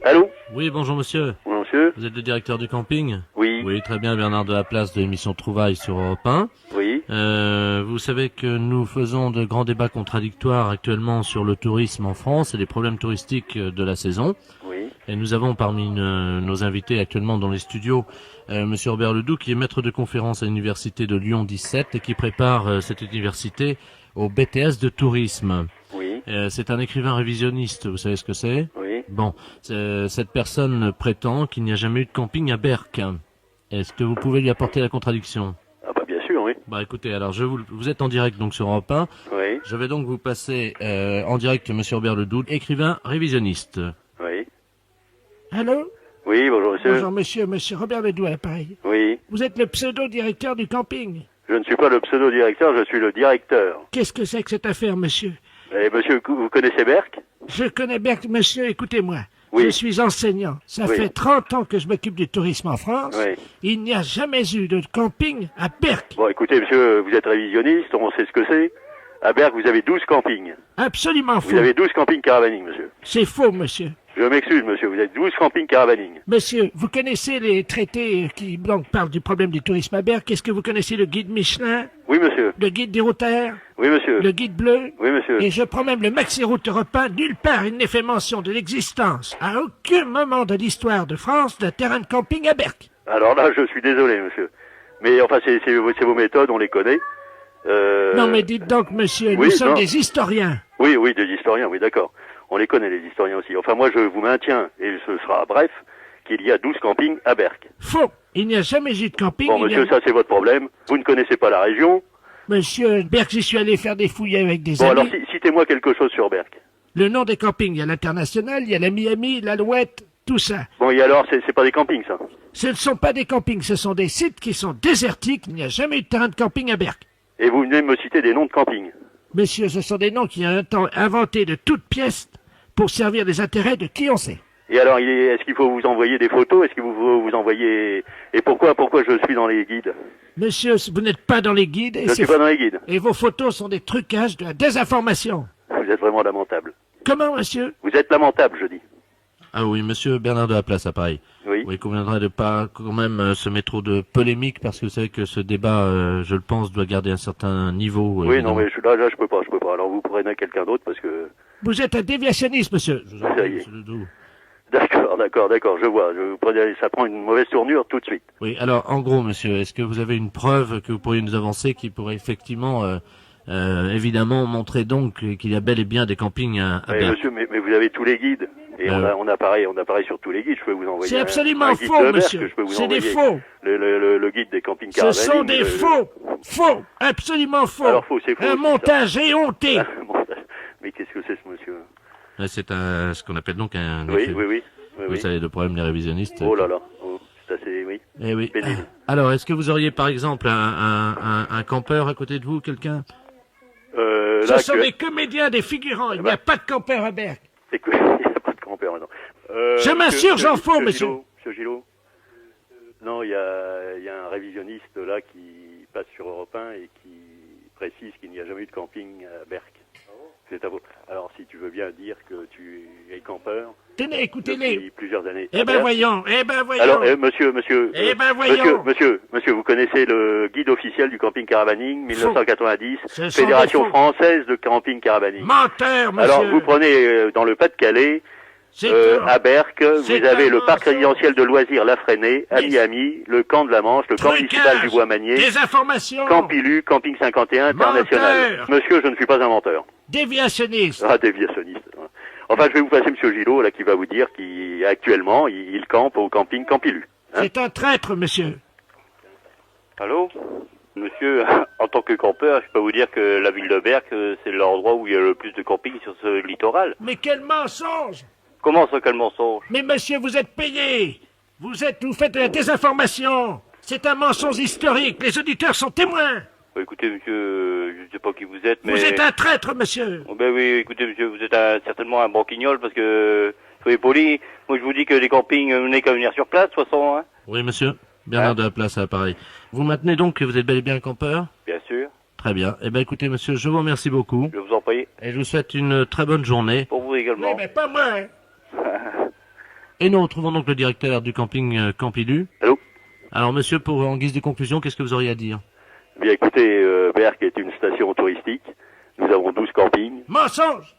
Allô? Oui, bonjour monsieur. Oui, monsieur? Vous êtes le directeur du camping? Oui. Oui, très bien, Bernard de la Place de l'émission Trouvailles sur Europe 1. Oui. Vous savez que nous faisons de grands débats contradictoires actuellement sur le tourisme en France et les problèmes touristiques de la saison. Oui. Et nous avons parmi nos invités actuellement dans les studios monsieur Robert Ledoux, qui est maître de conférence à l'université de Lyon 17 et qui prépare cette université au BTS de tourisme. Oui. C'est un écrivain révisionniste, vous savez ce que c'est? Oui. Bon, cette personne prétend qu'il n'y a jamais eu de camping à Berck. Est-ce que vous pouvez lui apporter la contradiction? Ah bah bien sûr, oui. Bah écoutez, alors vous êtes en direct donc sur Europe 1. Oui. Je vais donc vous passer en direct monsieur Robert Ledoux, écrivain révisionniste. Oui. Allô? Oui, bonjour monsieur. Bonjour monsieur Robert Ledoux à l'appareil. Oui. Vous êtes le pseudo-directeur du camping. Je ne suis pas le pseudo-directeur, je suis le directeur. Qu'est-ce que c'est que cette affaire, monsieur? Et monsieur, vous connaissez Berck? Je connais Berck, monsieur, écoutez-moi. Oui. Je suis enseignant. Ça Oui. fait 30 ans que je m'occupe du tourisme en France. Oui. Il n'y a jamais eu de camping à Berck. Bon, écoutez monsieur, vous êtes révisionniste, on sait ce que c'est. À Berck, vous avez 12 campings. Absolument faux. Vous avez 12 campings caravaning, monsieur. C'est faux, monsieur. Je m'excuse, monsieur, vous êtes 12 campings caravaning. Monsieur, vous connaissez les traités qui donc parlent du problème du tourisme à Berck? Est-ce que vous connaissez le guide Michelin, Oui, monsieur. le guide des routaires, Oui, monsieur. le guide bleu? Oui, monsieur. Et je prends même le Maxi Route Européen, nulle part il n'est fait mention de l'existence, à aucun moment de l'histoire de France, d'un terrain de camping à Berck. Alors là, je suis désolé, monsieur. Mais enfin, c'est vos méthodes, on les connaît. Non mais dites donc, monsieur, oui, nous sommes non. des historiens. Oui, oui, des historiens, oui, d'accord. On les connaît, les historiens aussi. Enfin, moi, je vous maintiens, et ce sera bref, qu'il y a 12 campings à Berck. Faux, il n'y a jamais eu de camping. Bon, il y a- monsieur, ça, c'est votre problème. Vous ne connaissez pas la région. Monsieur, Berck, j'y suis allé faire des fouilles avec des Bon, amis. alors, citez-moi quelque chose sur Berck. Le nom des campings, il y a l'International, il y a la Miami, l'Alouette, tout ça. Bon, et alors, c'est pas des campings, ça. Ce ne sont pas des campings, ce sont des sites qui sont désertiques. Il n'y a jamais eu de terrain de camping à Berck. Et vous venez me citer des noms de campings. Monsieur, ce sont des noms qui ont un temps inventés de toutes pièces pour servir les intérêts de qui on sait. Et alors, est-ce qu'il faut vous envoyer des photos? Est-ce qu'il faut vous envoyer... Et pourquoi je suis dans les guides? Monsieur, vous n'êtes pas dans les guides Je ne suis pas dans les guides. et vos photos sont des trucages de la désinformation. Vous êtes vraiment lamentable. Comment, monsieur? Vous êtes lamentable, je dis. Ah oui, monsieur Bernard de la Place, pareil. Oui. Oui, il conviendrait de pas quand même se mettre trop de polémique parce que vous savez que ce débat, je le pense, doit garder un certain niveau. Oui, évidemment. non, mais là, je peux pas. Alors, vous prenez quelqu'un d'autre parce que... Vous êtes un déviationniste, monsieur. Je vous en Ça prie, y est. monsieur Ledoux. D'accord, je vois. Ça prend une mauvaise tournure tout de suite. Oui, alors en gros, monsieur, est-ce que vous avez une preuve que vous pourriez nous avancer qui pourrait effectivement, évidemment, montrer donc qu'il y a bel et bien des campings à Oui, Berck? monsieur, mais vous avez tous les guides. Et on a pareil sur tous les guides. Je peux vous envoyer C'est absolument un guide faux, de Berck monsieur. que je peux vous C'est des envoyer. faux. Le guide des campings Ce caravaning. sont des faux. Faux. Absolument faux. Alors, faux, c'est faux Un aussi, montage éhonté. Mais qu'est-ce que c'est, ce monsieur? C'est ce qu'on appelle donc un... Oui, oui, oui. Oui, Vous oui. savez, le problème des révisionnistes. Oh là là. Oh, c'est assez... Oui. Eh oui. Pénible. Alors, est-ce que vous auriez par exemple un campeur à côté de vous, quelqu'un? Ce sont des comédiens, des figurants. Il n'y a pas de campeur à Berck. Il n'y a pas de campeur maintenant. Je m'assure, j'en fous, monsieur. Monsieur Gillot. Non, il y a un révisionniste là qui passe sur Europe 1 et qui précise qu'il n'y a jamais eu de camping à Berck. C'est à vous. Alors, si tu veux bien dire que tu es campeur Tenez, écoutez-les. depuis plusieurs années. Eh ben voyons. Alors, monsieur, monsieur, vous connaissez le guide officiel du camping caravaning 1990, Ce sont Fédération des faux. française de camping caravaning. Menteur, monsieur. Alors, vous prenez dans le Pas-de-Calais, C'est à Berck, c'est vous avez un le parc mensonge. résidentiel de loisirs La Fresnay, à Mais- Miami, le camp de la Manche, le camp municipal du Bois-Magnier, Des informations. Campilu, Camping 51 international. Menteur. Monsieur, je ne suis pas un menteur. Déviationniste. Ah, déviationniste. Enfin, je vais vous passer monsieur Gillot, là, qui va vous dire qu'actuellement, il campe au camping Campilu. Hein? C'est un traître, monsieur. Allô? Monsieur, en tant que campeur, je peux vous dire que la ville de Berck, c'est l'endroit où il y a le plus de camping sur ce littoral. Mais quel mensonge. Comment ça, quel mensonge? Mais monsieur, vous êtes payé. Vous faites de la désinformation. C'est un mensonge historique. Les auditeurs sont témoins. Écoutez, monsieur, je ne sais pas qui vous êtes, mais... Vous êtes un traître, monsieur. Oh, ben oui, écoutez, monsieur, vous êtes certainement un banquignol, parce que, soyez poli, moi je vous dis que les campings, vous n'avez qu'à venir sur place, de toute façon, hein. Oui, monsieur. Bernard de la Place, à Paris. Vous maintenez donc que vous êtes bel et bien campeur? Bien sûr, Très bien. Eh bien, écoutez, monsieur, je vous remercie beaucoup. je vous en prie, Et je vous souhaite une très bonne journée. pour vous également. Oui, mais pas moi. Hein. Et nous retrouvons donc le directeur du camping Campilu. Allô? Alors monsieur, en guise de conclusion, qu'est-ce que vous auriez à dire? Bien écoutez, Berck est une station touristique. Nous avons 12 campings. Mensonge!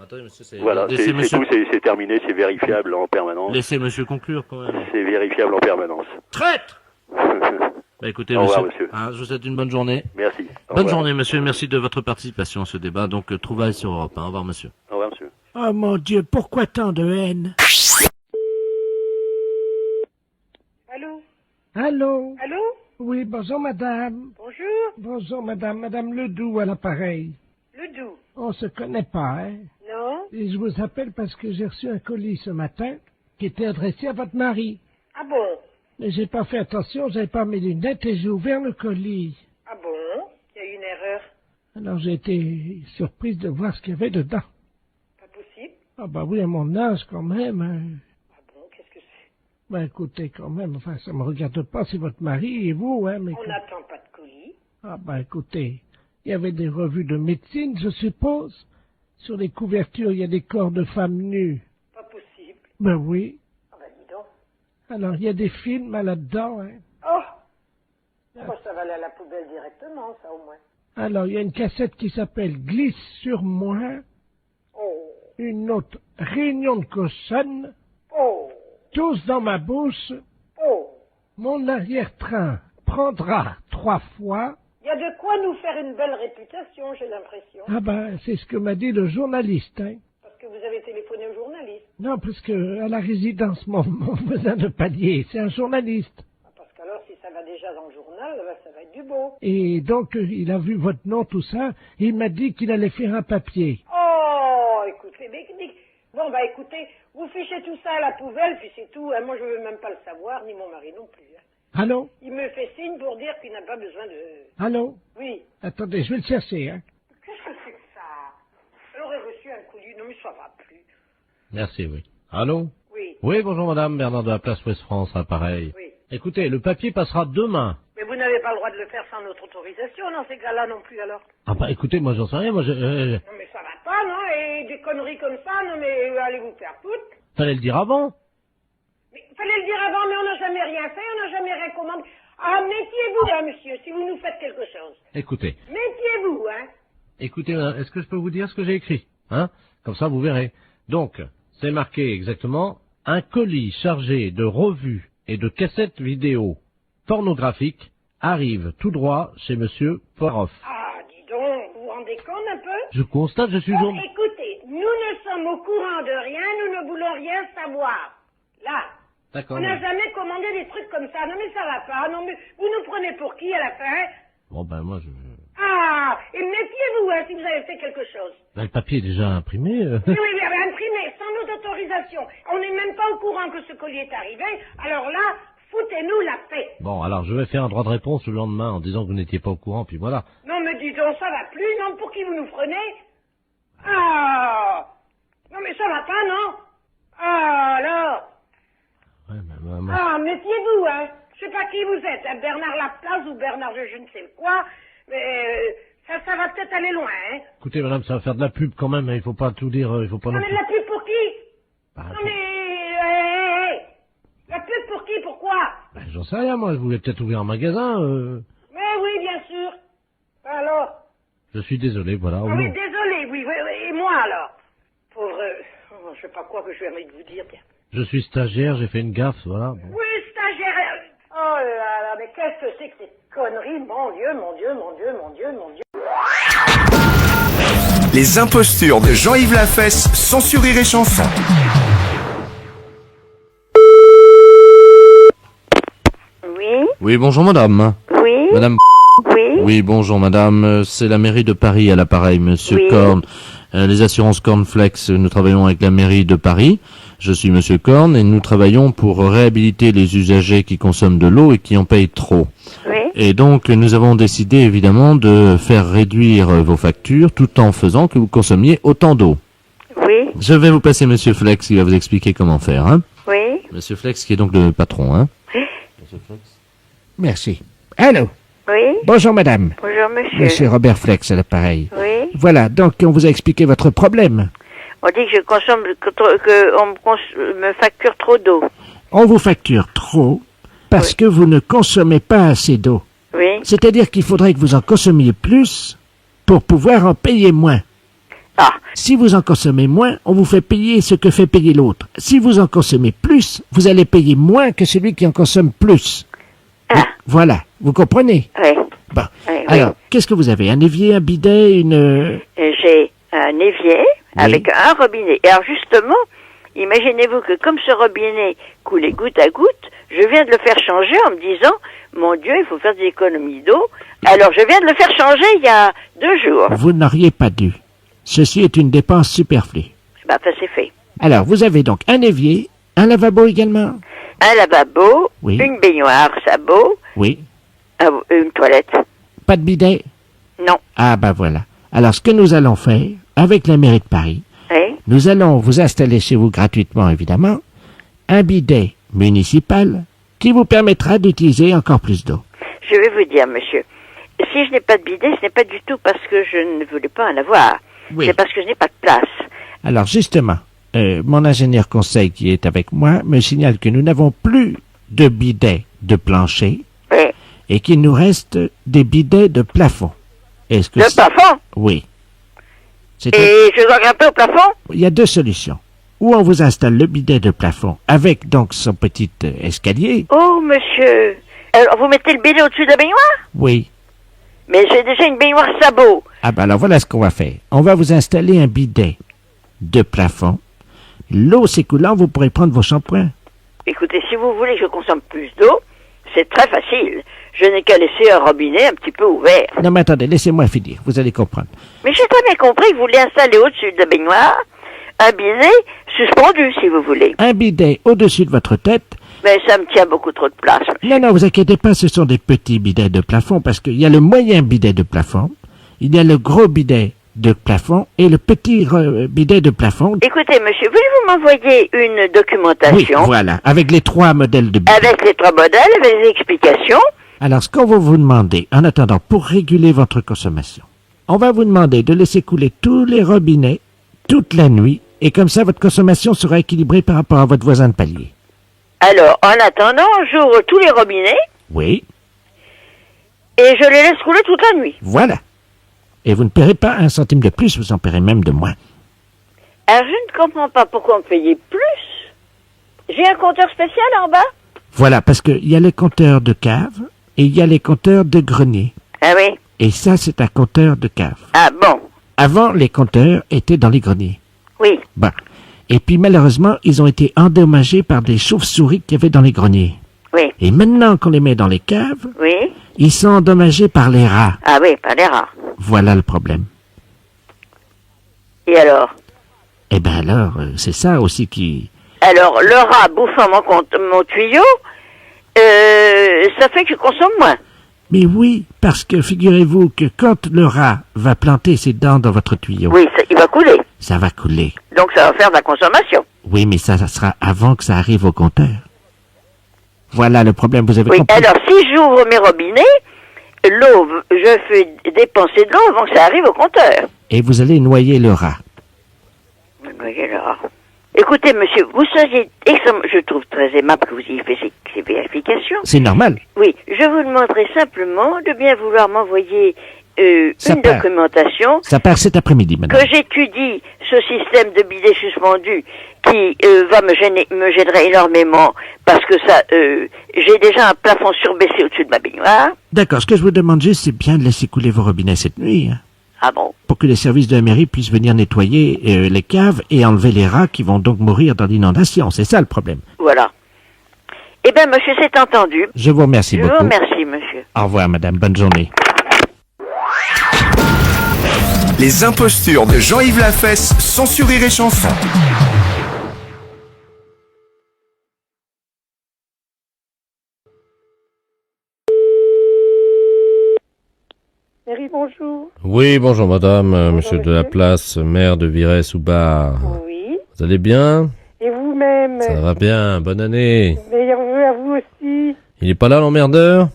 Attendez, monsieur, Voilà, c'est tout, c'est terminé, c'est vérifiable en permanence. Laissez monsieur conclure quand même. C'est vérifiable en permanence. Traître! Bah écoutez, Au revoir, monsieur, monsieur. hein, je vous souhaite une bonne journée. Merci. Au Bonne revoir. journée, monsieur. Merci de votre participation à ce débat. Donc, trouvailles sur Europe 1. Au revoir, monsieur. Au revoir, monsieur. Oh mon Dieu, pourquoi tant de haine? Allô? Allô? Allô? Oui, bonjour madame. Bonjour? Bonjour madame, madame Ledoux à l'appareil. Le Doux? On se connaît pas, hein? Non? Et je vous appelle parce que j'ai reçu un colis ce matin qui était adressé à votre mari. Ah bon? Mais j'ai pas fait attention, j'avais pas mes lunettes et j'ai ouvert le colis. Ah bon? Il y a eu une erreur. Alors j'ai été surprise de voir ce qu'il y avait dedans. Pas possible? Ah bah oui, à mon âge quand même. Hein. Ah bon? Qu'est-ce que c'est? Ben écoutez, quand même, enfin ça me regarde pas, c'est votre mari et vous, hein, mais... On n'attend pas de colis. Ah ben écoutez, il y avait des revues de médecine, je suppose. Sur les couvertures, il y a des corps de femmes nues. Pas possible. Ben oui. Ah ben dis donc. Alors il y a des films là-dedans, hein. Oh! Bon, ça va aller à la poubelle directement, ça au moins. Alors il y a une cassette qui s'appelle Glisse sur moi, Oh! une autre Réunion de cochonnes, Oh! tous dans ma bouche, Oh! mon arrière-train prendra 3 fois. Il y a de quoi nous faire une belle réputation, j'ai l'impression. Ah ben, c'est ce que m'a dit le journaliste, hein. Parce que vous avez téléphoné au journaliste. Non, parce que à la résidence, mon voisin de palier, c'est un journaliste. Ah, parce qu'alors, si ça va déjà dans le journal, ben, ça va être du beau. Et donc, il a vu votre nom, tout ça, et il m'a dit qu'il allait faire un papier. Oh, écoutez, bon, bah écoutez, vous fichez tout ça à la poubelle, puis c'est tout. Hein. Moi, je veux même pas le savoir, ni mon mari non plus. Hein. Allô? Il me fait signe pour dire qu'il n'a pas besoin de... Allô? Oui. Attendez, je vais le chercher, hein. Qu'est-ce que c'est que ça? Elle aurait reçu un colis. Non, mais ça va plus. Merci, oui. Allô? Oui, Oui, bonjour madame, Bernard de la place Ouest France, appareil. oui. Écoutez, le papier passera demain. Mais vous n'avez pas le droit de le faire sans notre autorisation, dans ces cas-là non plus, alors. Ah bah écoutez, moi j'en sais rien, moi Non, mais ça va pas, non? Et des conneries comme ça, non, mais allez vous faire foutre. fallait le dire avant. Mais fallait le dire avant, mais on n'a jamais rien fait, on n'a jamais rien commandé. Ah, méfiez-vous, hein, monsieur, si vous nous faites quelque chose. Écoutez, Méfiez-vous, hein. écoutez, est-ce que je peux vous dire ce que j'ai écrit? Hein? Comme ça, vous verrez. Donc, c'est marqué exactement, un colis chargé de revues et de cassettes vidéo pornographiques arrive tout droit chez monsieur Poroff. Ah, dis donc, vous vous rendez compte un peu? Je constate, je suis Bon, journaliste. écoutez, nous ne sommes au courant de rien, nous ne voulons rien savoir. Là, D'accord. on n'a jamais commandé des trucs comme ça. Non mais ça va pas, non mais vous nous prenez pour qui à la fin? Bon ben moi je... Ah, et méfiez-vous hein, si vous avez fait quelque chose. Ben, le papier est déjà imprimé. Oui, oui, mais imprimé, sans notre autorisation. On n'est même pas au courant que ce colis est arrivé, alors là, foutez-nous la paix. Bon, alors je vais faire un droit de réponse le lendemain en disant que vous n'étiez pas au courant, puis voilà. Non mais dis donc, ça va plus, non, pour qui vous nous prenez? Ah, non mais ça va pas, non? Ah, alors? Ouais, mais, Ah, méfiez-vous, hein. Je sais pas qui vous êtes, hein, Bernard Laplace ou Bernard je ne sais quoi, mais ça va peut-être aller loin, hein. écoutez madame, ça va faire de la pub quand même, hein, il faut pas tout dire, il faut pas Non non mais plus... de la pub pour qui? Bah, Non mais, la pub pour qui, pourquoi? ben, j'en sais rien, moi, je voulais peut-être ouvrir un magasin, Mais oui, bien sûr. Alors? Je suis désolé, voilà. Ah oui, désolé, oui, et moi alors? Pauvre, je sais pas quoi que je vais envie de vous dire, tiens. Je suis stagiaire, j'ai fait une gaffe, voilà. Bon. Oui, stagiaire. Oh là là, mais qu'est-ce que c'est que ces conneries? Mon Dieu, mon Dieu, mon Dieu, mon Dieu, mon Dieu. Les impostures de Jean-Yves Lafesse, sans sourire et chanson. Oui, Oui, bonjour madame. oui, Madame... oui. Oui, bonjour madame, c'est la mairie de Paris à l'appareil, monsieur Oui. Korn. Les assurances Cornflex, nous travaillons avec la mairie de Paris. Je suis monsieur Korn et nous travaillons pour réhabiliter les usagers qui consomment de l'eau et qui en payent trop. Oui. Et donc, nous avons décidé évidemment de faire réduire vos factures tout en faisant que vous consommiez autant d'eau. Oui, Je vais vous passer monsieur Flex qui va vous expliquer comment faire, hein. oui. Monsieur Flex qui est donc le patron, hein. Merci. Allô? Oui. Bonjour madame. Bonjour monsieur. Monsieur Robert Flex à l'appareil. Oui. Voilà, donc on vous a expliqué votre problème. On dit que je consomme, me facture trop d'eau. On vous facture trop parce que vous ne consommez pas assez d'eau. Oui. C'est-à-dire qu'il faudrait que vous en consommiez plus pour pouvoir en payer moins. Ah, Si vous en consommez moins, on vous fait payer ce que fait payer l'autre. Si vous en consommez plus, vous allez payer moins que celui qui en consomme plus. Voilà, vous comprenez? oui. Bon. Oui, Alors, qu'est-ce que vous avez? Un évier, un bidet, une... J'ai un évier avec un robinet. Et alors justement, imaginez-vous que comme ce robinet coulait goutte à goutte, je viens de le faire changer en me disant, mon Dieu, il faut faire des économies d'eau. Alors je viens de le faire changer il y a 2 jours. Vous n'auriez pas dû. Ceci est une dépense superflue. Bah, ça c'est fait. Alors, vous avez donc un évier, un lavabo également? Un lavabo, Oui. une baignoire, sabot, Oui. une toilette. Pas de bidet? Non. Ah, ben voilà. Alors, ce que nous allons faire, avec la mairie de Paris, Oui. nous allons vous installer chez vous gratuitement, évidemment, un bidet municipal qui vous permettra d'utiliser encore plus d'eau. Je vais vous dire, monsieur, si je n'ai pas de bidet, ce n'est pas du tout parce que je ne voulais pas en avoir. Oui. C'est parce que je n'ai pas de place. Alors, justement, mon ingénieur conseil qui est avec moi me signale que nous n'avons plus de bidets de plancher Oui. et qu'il nous reste des bidets de plafond. Est-ce que Le c'est- plafond. Oui. C'est Et je dois grimper au plafond. Il y a 2 solutions. Ou on vous installe le bidet de plafond avec donc son petit escalier. Oh, monsieur. Alors, vous mettez le bidet au-dessus de la baignoire? Oui. Mais j'ai déjà une baignoire sabot. Ah ben alors voilà ce qu'on va faire. On va vous installer un bidet de plafond. L'eau s'écoulant, vous pourrez prendre vos shampoings. Écoutez, si vous voulez que je consomme plus d'eau, c'est très facile. Je n'ai qu'à laisser un robinet un petit peu ouvert. Non mais attendez, laissez-moi finir, vous allez comprendre. Mais j'ai très bien compris que vous voulez installer au-dessus de la baignoire un bidet suspendu, si vous voulez. Un bidet au-dessus de votre tête. Mais ça me tient beaucoup trop de place. Non, non, vous inquiétez pas, ce sont des petits bidets de plafond parce qu'il y a le moyen bidet de plafond, il y a le gros bidet de plafond et le petit bidet de plafond. Écoutez, monsieur, voulez-vous m'envoyer une Oui, documentation voilà, avec les 3 modèles de bidets. avec les 3 modèles, avec les explications? Alors, ce qu'on va vous demander, en attendant, pour réguler votre consommation, on va vous demander de laisser couler tous les robinets toute la nuit, et comme ça, votre consommation sera équilibrée par rapport à votre voisin de palier. Alors, en attendant, j'ouvre tous les robinets Oui, et je les laisse couler toute la nuit. voilà. Et vous ne paierez pas 1 centime de plus, vous en paierez même de moins. Alors, je ne comprends pas pourquoi on me payait plus. J'ai un compteur spécial en bas? Voilà, parce qu'il y a les compteurs de cave et il y a les compteurs de grenier. Ah oui? Et ça, c'est un compteur de cave. Ah bon? Avant, les compteurs étaient dans les greniers. Oui. Bon. Et puis, malheureusement, ils ont été endommagés par des chauves-souris qu'il y avait dans les greniers. Oui. Et maintenant qu'on les met dans les caves, Oui? ils sont endommagés par les rats. Ah oui, pas les rats. Voilà le problème. Et alors? Eh ben alors, c'est ça aussi qui... Alors, le rat bouffant mon tuyau, ça fait que je consomme moins. Mais oui, parce que figurez-vous que quand le rat va planter ses dents dans votre tuyau, Oui, il va couler. ça va couler. Donc ça va faire de la consommation. Oui, mais ça sera avant que ça arrive au compteur. Voilà le problème, vous avez Oui, compris. alors si j'ouvre mes robinets, l'eau, je fais dépenser de l'eau avant que ça arrive au compteur. Et vous allez noyer le rat. Voyez là. Écoutez, monsieur, vous seriez extrêmement, je trouve très aimable que vous ayez fait ces vérifications. C'est normal. Oui, je vous demanderai simplement de bien vouloir m'envoyer Ça une part. documentation, Ça part cet après-midi, madame. que j'étudie ce système de bidet suspendu qui va me gênerait énormément parce que ça, j'ai déjà un plafond surbaissé au-dessus de ma baignoire. D'accord, ce que je vous demande juste, c'est bien de laisser couler vos robinets cette nuit, hein, Ah bon? pour que les services de la mairie puissent venir nettoyer les caves et enlever les rats qui vont donc mourir dans l'inondation. C'est ça le problème. Voilà. Eh bien, monsieur, c'est entendu. Je vous remercie Je beaucoup. vous remercie, monsieur. Au revoir, madame. Bonne journée. Les impostures de Jean-Yves Lafesse, sans Sur Rire et Chanson. Mairie, bonjour. Oui, bonjour madame, monsieur de la place, maire de Virès-sous-Bar. Oui. Vous allez bien? Et vous-même? Ça va bien, bonne année. Meilleurs vœux à vous aussi. Il est pas là l'emmerdeur?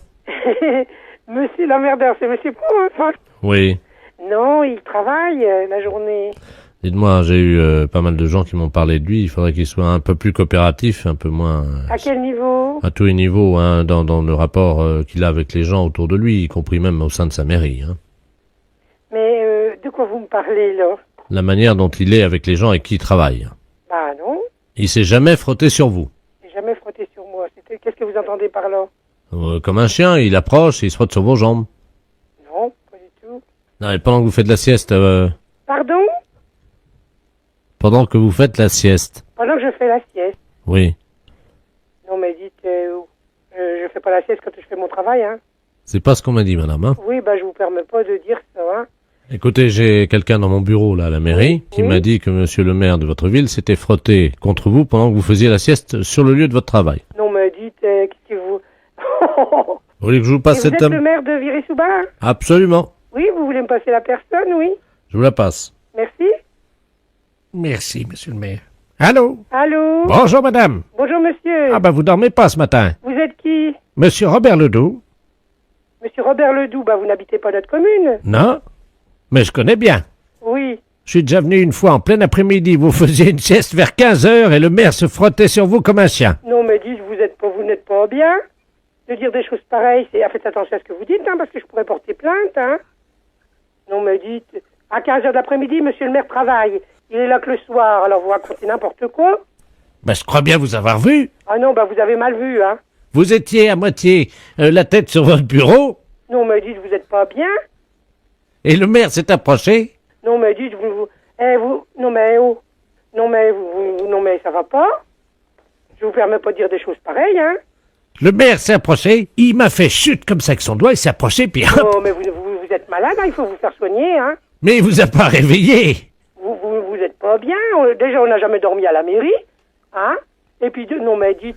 Monsieur l'emmerdeur, c'est monsieur Pro, hein? Oui. Non, il travaille la journée. Dites-moi, j'ai eu pas mal de gens qui m'ont parlé de lui. Il faudrait qu'il soit un peu plus coopératif, un peu moins... À quel niveau? à tous les niveaux, hein, dans le rapport qu'il a avec les gens autour de lui, y compris même au sein de sa mairie. Hein. Mais de quoi vous me parlez, là? La manière dont il est avec les gens avec qui il travaille. Bah non, Il s'est jamais frotté sur vous. j'ai jamais frotté sur moi. Qu'est-ce que vous entendez par là? Comme un chien, il approche et il se frotte sur vos jambes. Non, pas du tout. Non, et pendant que vous faites la sieste... Pardon? pendant que vous faites la sieste. Pendant que je fais la sieste. Oui. Non, mais dites, je fais pas la sieste quand je fais mon travail, hein. C'est pas ce qu'on m'a dit, madame. Hein. Oui, bah je vous permets pas de dire ça, hein. Écoutez, j'ai quelqu'un dans mon bureau, là, à la mairie, qui m'a dit que monsieur le maire de votre ville s'était frotté contre vous pendant que vous faisiez la sieste sur le lieu de votre travail. Non, mais dites, qu'est-ce que vous... Vous voulez que je vous passe Et cette vous êtes dame? le maire de Viry-sous-Bain? Absolument. Oui, vous voulez me passer la personne, oui. Je vous la passe. Merci. Merci, monsieur le maire. Allô? Allô? Bonjour, madame. Bonjour, monsieur. Ah ben, vous dormez pas ce matin. Vous êtes qui? Monsieur Robert Ledoux? Monsieur Robert Ledoux, bah vous n'habitez pas notre commune. Non? Mais je connais bien. Oui. Je suis déjà venu une fois en plein après-midi. Vous faisiez une sieste vers 15h et le maire se frottait sur vous comme un chien. Non, mais dites, vous n'êtes pas bien. De dire des choses pareilles, faites attention à ce que vous dites, hein, parce que je pourrais porter plainte, hein. Non, mais dites, à 15h d'après-midi, monsieur le maire travaille. Il est là que le soir, alors vous racontez n'importe quoi. Ben, je crois bien vous avoir vu. Ah non, bah vous avez mal vu, hein. Vous étiez à moitié la tête sur votre bureau Non, mais dites, vous n'êtes pas bien. et le maire s'est approché. Non, mais dites, non, mais, oh. Non, mais, non, mais ça va pas. Je vous permets pas de dire des choses pareilles, hein. Le maire s'est approché, il m'a fait chute comme ça avec son doigt, il s'est approché, puis hop. Oh, mais vous êtes malade, hein, il faut vous faire soigner, hein. Mais il vous a pas réveillé. Vous êtes pas bien. Déjà, on n'a jamais dormi à la mairie, hein. Et puis, non, mais dites,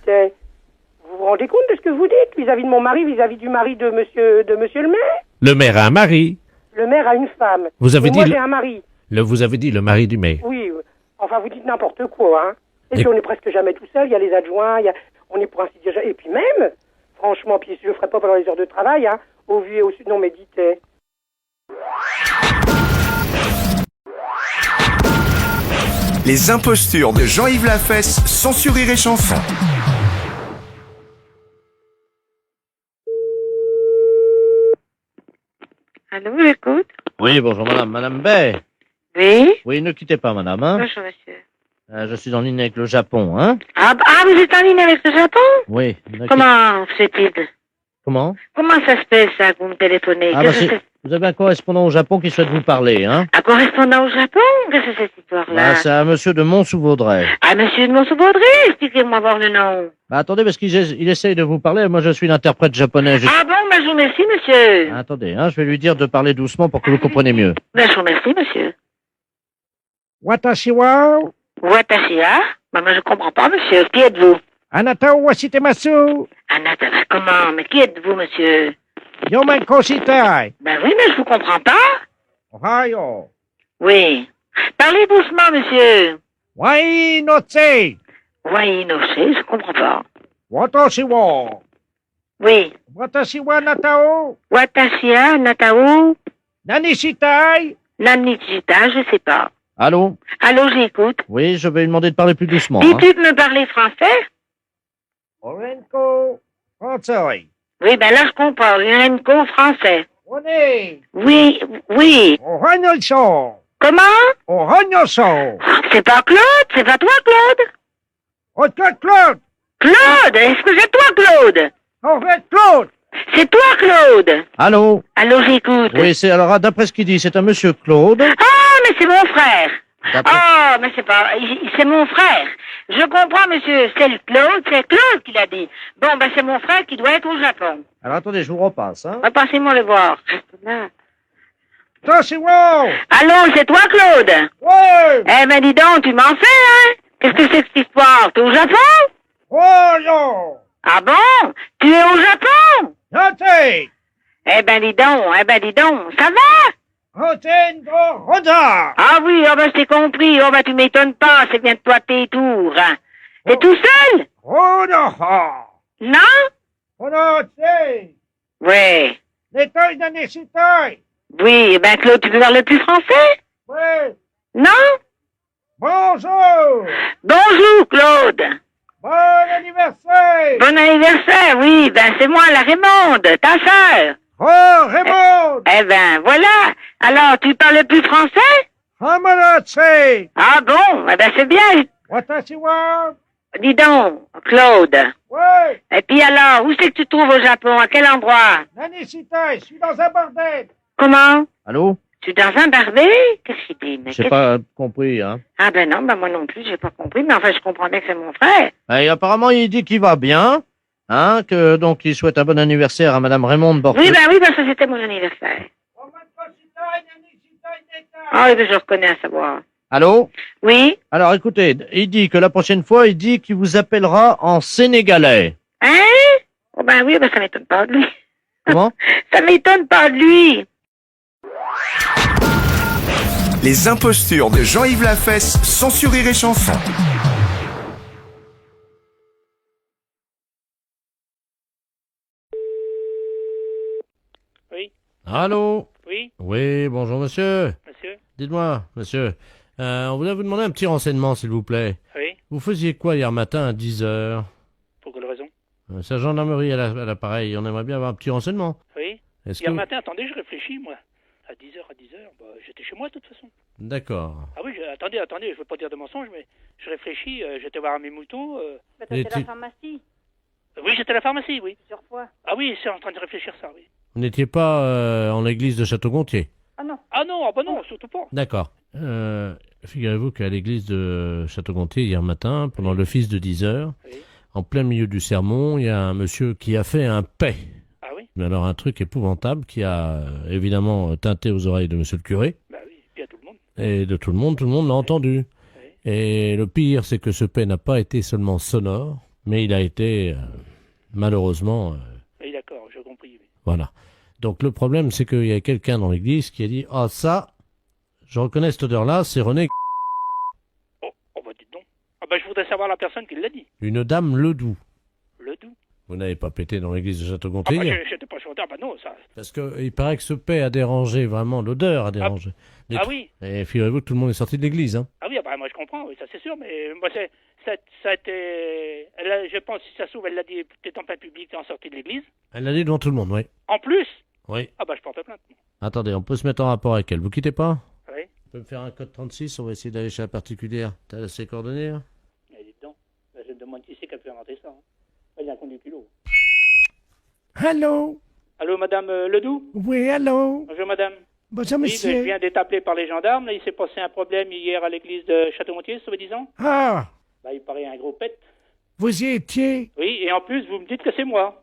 vous vous rendez compte de ce que vous dites vis-à-vis de mon mari, vis-à-vis du mari de monsieur le maire? Le maire a un mari. Le maire a une femme. Vous avez dit Moi, j'ai un mari. Vous avez dit le mari du maire. Oui, enfin, vous dites n'importe quoi, hein. Et puis, on est presque jamais tout seul. Il y a les adjoints, on est pour ainsi dire... Et puis même, franchement, puis je le ferai pas pendant les heures de travail, hein, au vu et au sud. Non, mais dites... Les impostures de Jean-Yves Lafesse, sans Rire et Chanson. Allô, j'écoute. Oui, bonjour madame. Madame Bay. Oui. Oui, ne quittez pas madame. Hein. Bonjour, monsieur. Je suis en ligne avec le Japon. Hein. Ah, vous êtes en ligne avec le Japon? Oui. Comment fait-il? Comment? Comment ça se fait, ça, que vous me téléphonez? Ah, vous avez un correspondant au Japon qui souhaite vous parler. Hein. Un correspondant au Japon? Qu'est-ce que c'est cette histoire-là? C'est un monsieur de Mont-sous-Vaudrey. Ah, monsieur de Mont-sous-Vaudrey? Expliquez-moi voir le nom. Attendez, parce qu'il essaye de vous parler. Moi, je suis l'interprète japonais. Ah bon, je vous remercie, monsieur. Attendez, hein, je vais lui dire de parler doucement pour que vous compreniez mieux. Je vous remercie, monsieur. Watashi wa Watashi-a? Moi, je comprends pas, monsieur. Qui êtes-vous? anata wo shitemasu. Anata, comment? Mais qui êtes-vous, monsieur? Yomen koshitai. Ben oui, mais je vous comprends pas. Ohayo. Oui. Parlez doucement, monsieur. Wai no tse. Oui, non, je comprends pas. Watashi wa. Oui. Watashi wa natao. Watashi-a, Natao, Nani shitai. Nanichita, je sais pas. Allô? Allô, j'écoute. Oui, je vais lui demander de parler plus doucement. Hein. Dis-tu de me parler français? Orenko. Français. Oui, ben là, je comprends. Renko français. Oné. Oui, oui. Ohanyoso. Comment? Ohanyoso. C'est pas Claude, c'est pas toi, Claude. Autre Claude. Claude, est-ce que c'est toi, Claude? Claude. C'est toi, Claude. Allô? Allô, j'écoute. Oui, alors, d'après ce qu'il dit, c'est un monsieur Claude. Ah, mais c'est mon frère. Ah, mais c'est mon frère. Je comprends, monsieur, c'est Claude qui l'a dit. Bon, ben c'est mon frère qui doit être au Japon. Alors, attendez, je vous repasse, hein. Repassez-moi le voir. Là. Attention. Allô, c'est toi, Claude? Ouais. Eh ben, dis donc, tu m'en fais, hein? Qu'est-ce que c'est que cette histoire? T'es au Japon? Oh non. Ah bon? Tu es au Japon? Nate. Eh ben, dis donc, ça va? Roda. Ah oui, oh ben, je t'ai compris. Oh ben, tu m'étonnes pas, c'est bien de toi tes tours. Hein. T'es tout seul? Oh non. Non? Oh non, c'est. Oui. L'état d'un nécessité. Oui, ben, Claude, tu veux parler plus français? Ouais. Non? Bonjour! Bonjour, Claude. Bon anniversaire! Bon anniversaire, oui. Ben, c'est moi, la Raymonde, ta sœur. Oh, Raymond! Eh ben, voilà. Alors, tu parles plus français? Hamanatse! Ah bon? Eh ben, c'est bien. Watashi wa? Dis donc, Claude. Ouais! Et puis alors, où c'est que tu te trouves au Japon? À quel endroit? Nanishita, je suis dans un bordel! Comment? Allô? Tu es dans un barbé? Qu'est-ce qu'il dit? Mais J'ai qu'est-ce- pas compris, hein. Ah ben non, ben moi non plus, j'ai pas compris. Mais enfin, je comprends bien que c'est mon frère. Et apparemment, il dit qu'il va bien, hein, que donc il souhaite un bon anniversaire à Madame Raymonde Borteux. Oui, ça c'était mon anniversaire. Ah oui, ben je reconnais à savoir. Allô? Oui? Alors, écoutez, il dit que la prochaine fois, il dit qu'il vous appellera en sénégalais. Hein? Oh ben oui, ben ça m'étonne pas de lui. Comment? Ça m'étonne pas de lui. Les impostures de Jean-Yves Lafesse, sans Rire et Chanson. Oui, Allô? oui, Oui, bonjour monsieur. monsieur, Dites-moi, monsieur, on voulait vous demander un petit renseignement, s'il vous plaît. oui, Vous faisiez quoi hier matin à 10 heures? pour quelle raison? C'est la gendarmerie à l'appareil, on aimerait bien avoir un petit renseignement. Oui. Est-ce Hier que... matin, attendez, je réfléchis, moi. À 10h, bah, j'étais chez moi, de toute façon. D'accord. Ah oui, attendez, je veux pas dire de mensonge, mais je réfléchis, j'étais voir mes moutons. Bah, Et t'as tu- la pharmacie, Oui, j'étais à la pharmacie, oui. plusieurs fois. Ah oui, c'est en train de réfléchir ça, oui. Vous n'étiez pas en l'église de Château-Gontier? Ah non. Ah non, bah non, surtout pas. D'accord. Figurez-vous qu'à l'église de Château-Gontier, hier matin, pendant l'office de 10 heures, Oui. en plein milieu du sermon, il y a un monsieur qui a fait un paix. Ah oui? Mais alors un truc épouvantable qui a évidemment tinté aux oreilles de monsieur le curé Bah oui, puis à tout le monde. et de tout le monde l'a entendu. Oui. Et le pire, c'est que ce paix n'a pas été seulement sonore, mais il a été malheureusement... Oui, d'accord, j'ai compris, oui. voilà. Donc le problème, c'est qu'il y a quelqu'un dans l'église qui a dit « Ah ça, je reconnais cette odeur-là, c'est René Oh bah dites donc. Ah bah je voudrais savoir la personne qui l'a dit. une dame Ledoux. Ledoux. Vous n'avez pas pété dans l'église de Ah Château-Gontier bah hier? j'étais pas chanteur, bah non, ça. Parce qu'il paraît que ce paix a dérangé, vraiment, l'odeur a dérangé. Ah oui? Et figurez-vous que tout le monde est sorti de l'église, hein. Ah oui, bah moi je comprends, oui, ça c'est sûr, mais moi ça a été... je pense, si ça s'ouvre, elle l'a dit peut-être en plein public en sortie de l'église. Elle l'a dit devant tout le monde, oui. En plus? Oui. Ah bah je porte plainte. Attendez, on peut se mettre en rapport avec elle. Vous quittez pas? Oui. Vous pouvez me faire un code 36, on va essayer d'aller chez la particulière. T'as ses coordonnées, hein? Mais dites donc, là, je me demande qui c'est qui a pu inventer ça. Hein. Il y a un compte du culot. Allô? Allô, madame Ledoux? Oui, allô? Bonjour, madame. Bonjour, Oui, monsieur. je viens d'être appelé par les gendarmes. Là, il s'est passé un problème hier à l'église de Château-Gontier, soi-disant. Ah, Bah, il paraît un gros pet. vous y étiez? Oui, et en plus, vous me dites que c'est moi.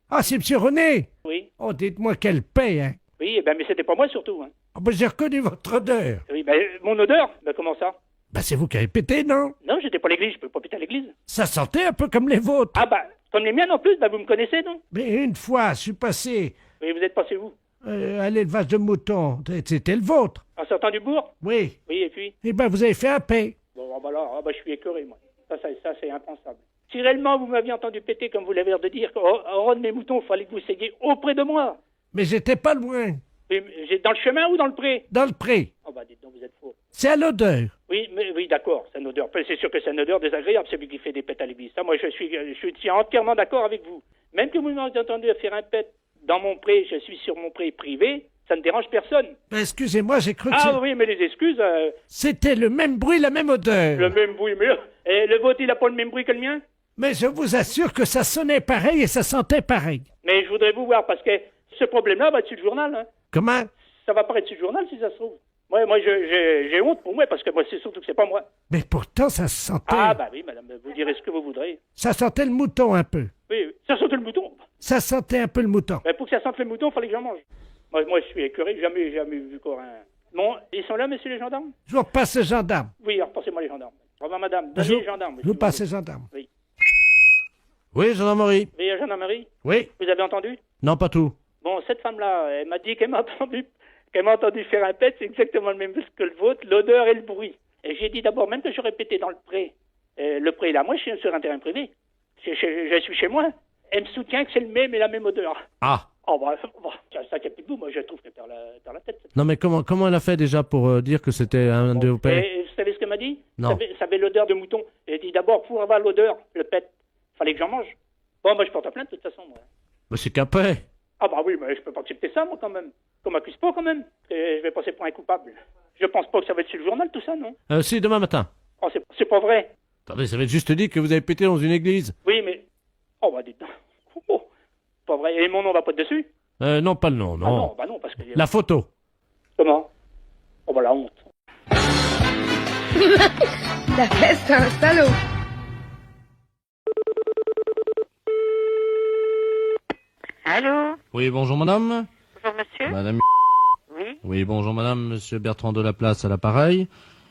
Ah, c'est monsieur René? Oui. Oh, dites-moi quelle paix, hein? Oui, eh ben, mais c'était pas moi surtout. Hein. Oh, ben, j'ai reconnu votre odeur. Oui, ben, mon odeur? Ben, comment ça? Ben, c'est vous qui avez pété, non? Non, j'étais pas à l'église, je peux pas péter à l'église. Ça sentait un peu comme les vôtres. Ah, bah, comme les miennes en plus, bah, vous me connaissez, non? Mais une fois, je suis passé Oui, vous êtes passé où? à l'élevage de moutons. C'était le vôtre. En sortant du bourg? Oui. Oui, et puis? Eh ben, vous avez fait un paix. Bon, bah là, ah, bah, je suis écœuré, moi. Ça c'est impensable. Si réellement vous m'aviez entendu péter, comme vous l'avez l'air de dire, au rang de mes moutons, il fallait que vous cédiez auprès de moi. Mais j'étais pas loin. J'ai dans le chemin ou dans le pré? Dans le pré. Oh, bah, dites donc, vous êtes faux. C'est à l'odeur. Oui, mais, oui, d'accord, c'est une odeur. C'est sûr que c'est une odeur désagréable, celui qui fait des pets à l'église. Ça, moi, je suis entièrement d'accord avec vous. Même que vous m'avez entendu faire un pet dans mon pré, je suis sur mon pré privé, ça ne dérange personne. Ben, excusez-moi, j'ai cru que Ah oui, mais les excuses, c'était le même bruit, la même odeur. le même bruit, mais et le vôtre, il n'a pas le même bruit que le mien? Mais je vous assure que ça sonnait pareil et ça sentait pareil. Mais je voudrais vous voir, parce que ce problème-là va être sur le journal. Hein. Comment? Ça va paraître sur le journal, si ça se trouve. Moi j'ai honte pour moi, parce que moi, c'est surtout que c'est pas moi. Mais pourtant, ça sentait... Ah, bah oui, madame, vous direz ce que vous voudrez. Ça sentait le mouton un peu. Oui, ça sent le mouton. Ça sentait un peu le mouton. Mais pour que ça sente le mouton, il fallait que j'en mange. Moi, je suis écœuré, jamais vu encore un... Bon, ils sont là, messieurs les gendarmes? Je vous repasse le gendarme. Oui, alors passez-moi les gendarmes. Au revoir, madame. Je Donnez les gendarmes. vous passe le gendarme. Oui. Oui, gendarmerie. Oui, gendarmerie? Oui. Vous avez entendu? Non, pas tout. Bon, cette femme-là, elle m'a dit qu'elle m'a entendu faire un pet, c'est exactement le même que le vôtre, l'odeur et le bruit. Et j'ai dit d'abord, même que j'aurais pété dans le pré. Le pré, là, moi, je suis sur un terrain privé. Je suis chez moi. Elle me soutient que c'est le même et la même odeur. Ah. Oh, bah, ça qui a plus de goût, moi, je trouve qu'elle perd la tête. Non, mais comment elle a fait déjà pour dire que c'était un de vos pères? Et vous savez ce qu'elle m'a m'a dit? Non. Ça avait l'odeur de mouton. J'ai dit d'abord, pour avoir l'odeur, le pet, fallait que j'en mange. Bon, je porte plainte de toute façon, moi. Mais c'est capé. Ah bah oui, mais je peux pas accepter ça, moi, quand même. Qu'on m'accuse pas, quand même. Et je vais passer pour un coupable. Je pense pas que ça va être sur le journal, tout ça, non? Si, demain matin. Oh, c'est pas vrai. Attendez, ça va être juste dit que vous avez pété dans une église. Oui, mais... Oh, bah, dites donc. Oh, pas vrai. Et mon nom va pas dessus? Non, pas le nom, non. Ah non, bah non, parce que... La photo. Comment? Oh, bah, la honte. La fesse, c'est un salaud. Allô? Oui, bonjour madame. Bonjour monsieur. Madame. Oui. Oui, bonjour madame, monsieur Bertrand de la Place à l'appareil,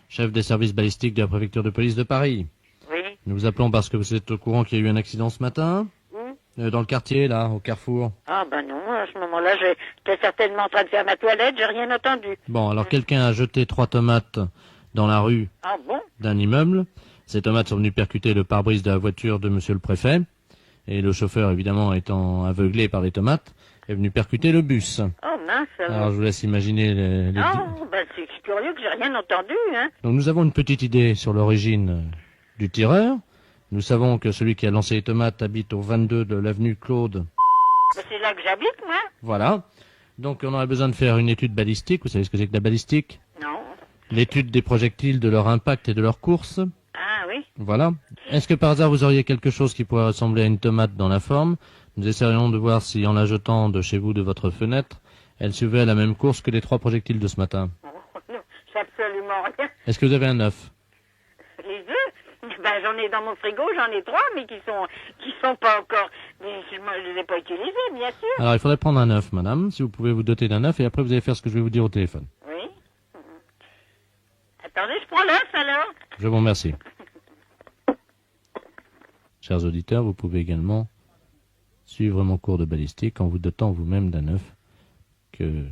chef des services balistiques de la préfecture de police de Paris. Oui. Nous vous appelons parce que vous êtes au courant qu'il y a eu un accident ce matin, dans le quartier, là, au carrefour. Ah ben non, à ce moment-là, j'étais certainement en train de faire ma toilette, j'ai rien entendu. Bon, alors quelqu'un a jeté 3 tomates dans la rue Ah bon? d'un immeuble. Ces tomates sont venues percuter le pare-brise de la voiture de monsieur le préfet. Et le chauffeur, évidemment, étant aveuglé par les tomates, est venu percuter le bus. Oh mince. Alors je vous laisse imaginer les... Non, ben c'est curieux que j'ai rien entendu, hein. Donc nous avons une petite idée sur l'origine du tireur. Nous savons que celui qui a lancé les tomates habite au 22 de l'avenue Claude. Ben, c'est là que j'habite, moi. Voilà. Donc on aurait besoin de faire une étude balistique. Vous savez ce que c'est que la balistique? Non. L'étude des projectiles, de leur impact et de leur course. Ah oui. Voilà. Est-ce que par hasard vous auriez quelque chose qui pourrait ressembler à une tomate dans la forme? Nous essaierions de voir si en la jetant de chez vous de votre fenêtre, elle suivait la même course que les 3 projectiles de ce matin. Oh, non, j'ai absolument rien. Est-ce que vous avez un œuf? Les œufs? Ben j'en ai dans mon frigo, j'en ai 3, mais qui sont pas encore... Mais je les ai pas utilisés, bien sûr. Alors il faudrait prendre un œuf, madame, si vous pouvez vous doter d'un œuf, et après vous allez faire ce que je vais vous dire au téléphone. Oui. Attendez, je prends l'œuf alors. Je vous remercie. Chers auditeurs, vous pouvez également suivre mon cours de balistique en vous dotant vous-même d'un œuf que,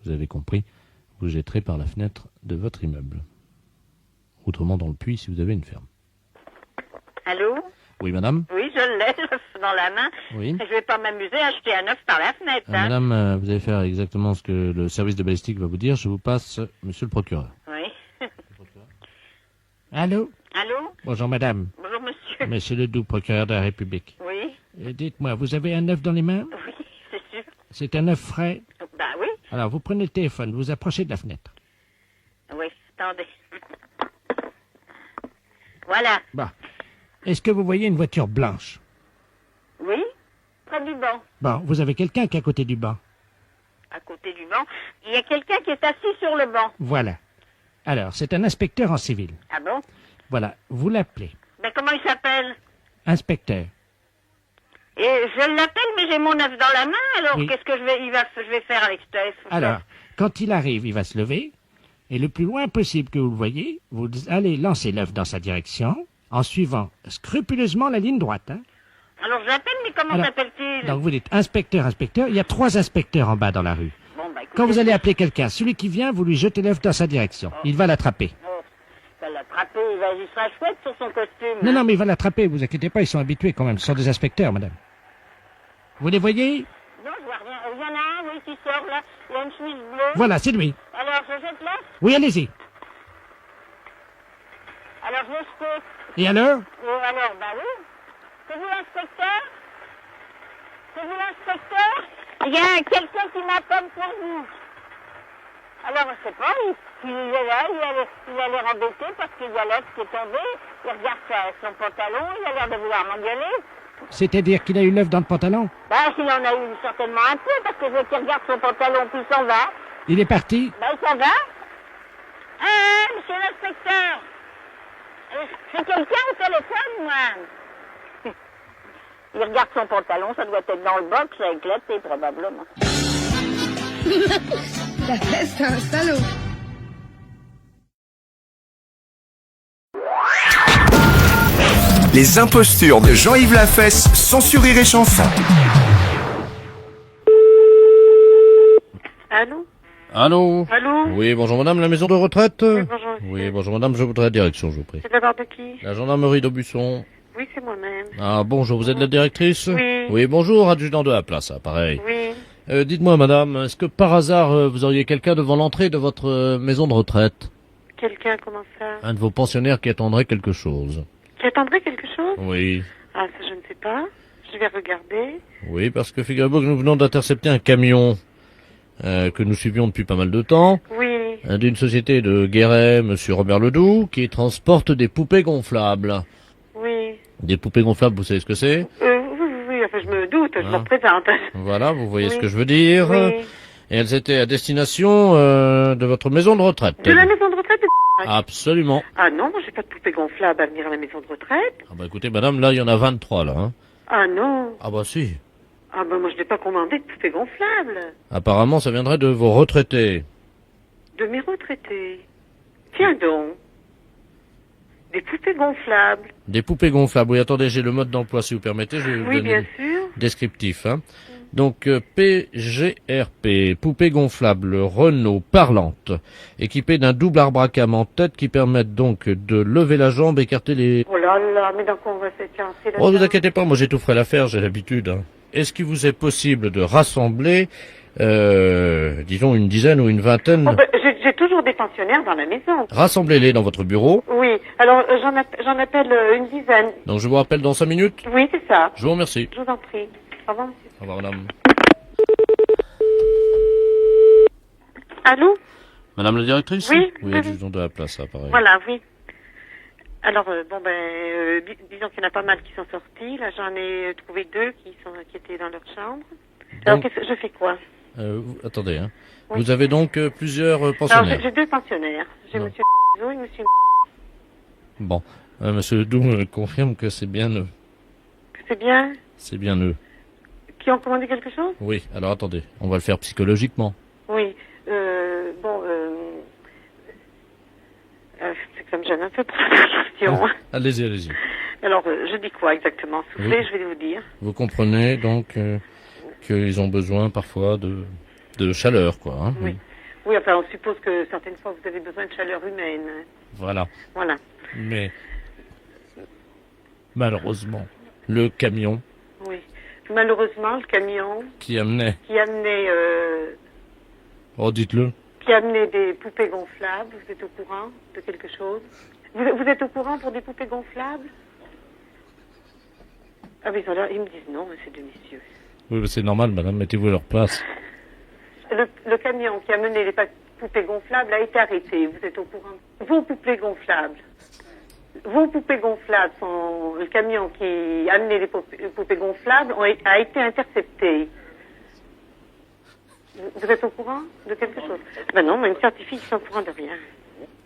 vous avez compris, vous jetterez par la fenêtre de votre immeuble. Autrement dans le puits si vous avez une ferme. Allô? Oui, madame? Oui, je l'ai, l'œuf dans la main. Oui. Je vais pas m'amuser à acheter un œuf par la fenêtre, hein. Madame, vous allez faire exactement ce que le service de balistique va vous dire. Je vous passe monsieur le procureur. Oui. Allô? Allô? Bonjour madame. Bonjour monsieur. Monsieur Ledoux, procureur de la République. Oui. Dites-moi, vous avez un œuf dans les mains? Oui, c'est sûr. C'est un œuf frais? Bah oui. Alors, vous prenez le téléphone, vous approchez de la fenêtre. Oui, attendez. Voilà. Bon. Est-ce que vous voyez une voiture blanche? Oui. Près du banc. Bon, vous avez quelqu'un qui est à côté du banc. À côté du banc. Il y a quelqu'un qui est assis sur le banc. Voilà. Alors, c'est un inspecteur en civil. Ah bon? Voilà, vous l'appelez. Ben comment il s'appelle? Inspecteur. Et je l'appelle, mais j'ai mon œuf dans la main, alors Oui. qu'est-ce que je vais faire avec cet œuf? Alors, quand il arrive, il va se lever, et le plus loin possible que vous le voyez, vous allez lancer l'œuf dans sa direction, en suivant scrupuleusement la ligne droite. Hein. Alors je l'appelle, mais comment Alors, s'appelle-t-il? Donc vous dites inspecteur, inspecteur, il y a 3 inspecteurs en bas dans la rue. Bon, bah, écoutez, Quand vous allez appeler quelqu'un, celui qui vient, vous lui jetez l'œuf dans sa direction. Il va l'attraper. il va l'attraper, il sera chouette sur son costume. Non, non, mais il va l'attraper, vous inquiétez pas, ils sont habitués quand même, ce sont des inspecteurs, madame. Vous les voyez? Non, je vois rien. Il y en a un, oui, qui sort là. Il a une chemise bleue. Voilà, c'est lui. Alors, je jette l'œuf. Oui, allez-y. Alors, je jette. Et alors? Alors, bah oui. C'est vous l'inspecteur? C'est vous l'inspecteur? Il y a quelqu'un qui m'appelle pour vous. Alors, je sais pas, il est là, il a l'air embêté parce qu'il y a l'œuf qui est tombé. Il regarde son pantalon, il a l'air de vouloir m'engueuler. C'est-à-dire qu'il a eu l'œuf dans le pantalon? Bah, il en a eu certainement un peu, parce que je qu'il regarde son pantalon, puis il s'en va. Il est parti? Bah, il s'en va. Ah, monsieur l'inspecteur. J'ai quelqu'un au téléphone, moi. Il regarde son pantalon, ça doit être dans le box, ça a éclaté, probablement. La fesse, c'est un salaud. Les impostures de Jean-Yves Lafesse sont sur Rire et Chanson. Allô? Allô? Allô? Oui, bonjour madame, la maison de retraite? Bonjour. Oui, bonjour madame, je voudrais la direction, je vous prie. C'est de la part de qui? La gendarmerie d'Aubusson. Oui, c'est moi-même. Ah, bonjour, vous êtes la directrice? Oui. Oui, bonjour, adjudant de la place, pareil. Oui. Dites-moi madame, est-ce que par hasard vous auriez quelqu'un devant l'entrée de votre maison de retraite? Quelqu'un, comment ça? Un de vos pensionnaires qui attendrait quelque chose. Qui attendrait quelque chose? Oui. Ah, ça, je ne sais pas. Je vais regarder. Oui, parce que figurez-vous que nous venons d'intercepter un camion que nous suivions depuis pas mal de temps. Oui. D'une société de Guéret, monsieur Robert Ledoux, qui transporte des poupées gonflables. Oui. Des poupées gonflables, vous savez ce que c'est? Oui, enfin, je me doute, je Ah. leur présente. Voilà, vous voyez Oui. ce que je veux dire. Oui. Et elles étaient à destination de votre maison de retraite. De la maison de retraite de... Absolument. Ah non, moi j'ai pas de poupée gonflable à venir à la maison de retraite. Ah bah écoutez, madame, là, il y en a 23, là. Hein. Ah non. Ah bah si. Ah bah moi je n'ai pas commandé de poupée gonflable. Apparemment, ça viendrait de vos retraités. De mes retraités. Tiens donc. Des poupées gonflables. Des poupées gonflables. Oui, attendez, j'ai le mode d'emploi, si vous permettez. Je vais vous Oui, donner bien le sûr. descriptif. Hein. Donc, PGRP, poupée gonflable Renault parlante, équipée d'un double arbre à cam en tête qui permettent donc de lever la jambe, écarter les... Oh là là, mais dans quoi on va se lancer là? Oh, ne vous inquiétez pas, moi j'ai tout frais l'affaire, j'ai l'habitude. Hein. Est-ce qu'il vous est possible de rassembler, disons, une dizaine ou une vingtaine... Oh, ben, j'ai toujours des pensionnaires dans la maison. Rassemblez-les dans votre bureau. Oui, alors j'en appelle une dizaine. Donc je vous rappelle dans 5 minutes. Oui, c'est ça. Je vous remercie. Je vous en prie. Au revoir, monsieur. Au revoir, madame. Allô? Madame la directrice? Oui, Oui, oui. adjudant de la place, ça, pareil. Voilà, oui. Alors, disons qu'il y en a pas mal qui sont sortis. Là, j'en ai trouvé 2 qui étaient dans leur chambre. Alors, je fais quoi? Attendez, hein. Oui. Vous avez donc plusieurs Alors, pensionnaires. j'ai 2 pensionnaires. J'ai Non. monsieur et monsieur... Bon, monsieur Ledoux me confirme que c'est bien eux. C'est bien? C'est bien eux. Qui ont commandé quelque chose? Oui, alors attendez, on va le faire psychologiquement. Oui. C'est que ça me gêne un peu pour la question. Ah, allez-y, allez-y. Alors, je dis quoi exactement? Soufflez, je vais vous dire. Vous comprenez donc qu'ils ont besoin parfois de chaleur, quoi. Hein. Oui. Oui, enfin, on suppose que certaines fois, vous avez besoin de chaleur humaine. Voilà. Voilà. Mais, malheureusement, le camion Oui. Malheureusement, le camion qui amenait, qui amenait des poupées gonflables, vous êtes au courant de quelque chose? Vous êtes au courant pour des poupées gonflables? Ah oui, ils me disent non, c'est de messieurs. Oui, mais c'est normal, madame, mettez-vous à leur place. Le camion qui a mené les poupées gonflables a été arrêté, vous êtes au courant? Vos poupées gonflables sont... Le camion qui a amené les poupées gonflables a été intercepté. Vous êtes au courant de quelque chose? Ben non, mais il me certifie qu'ils sont au courant de rien.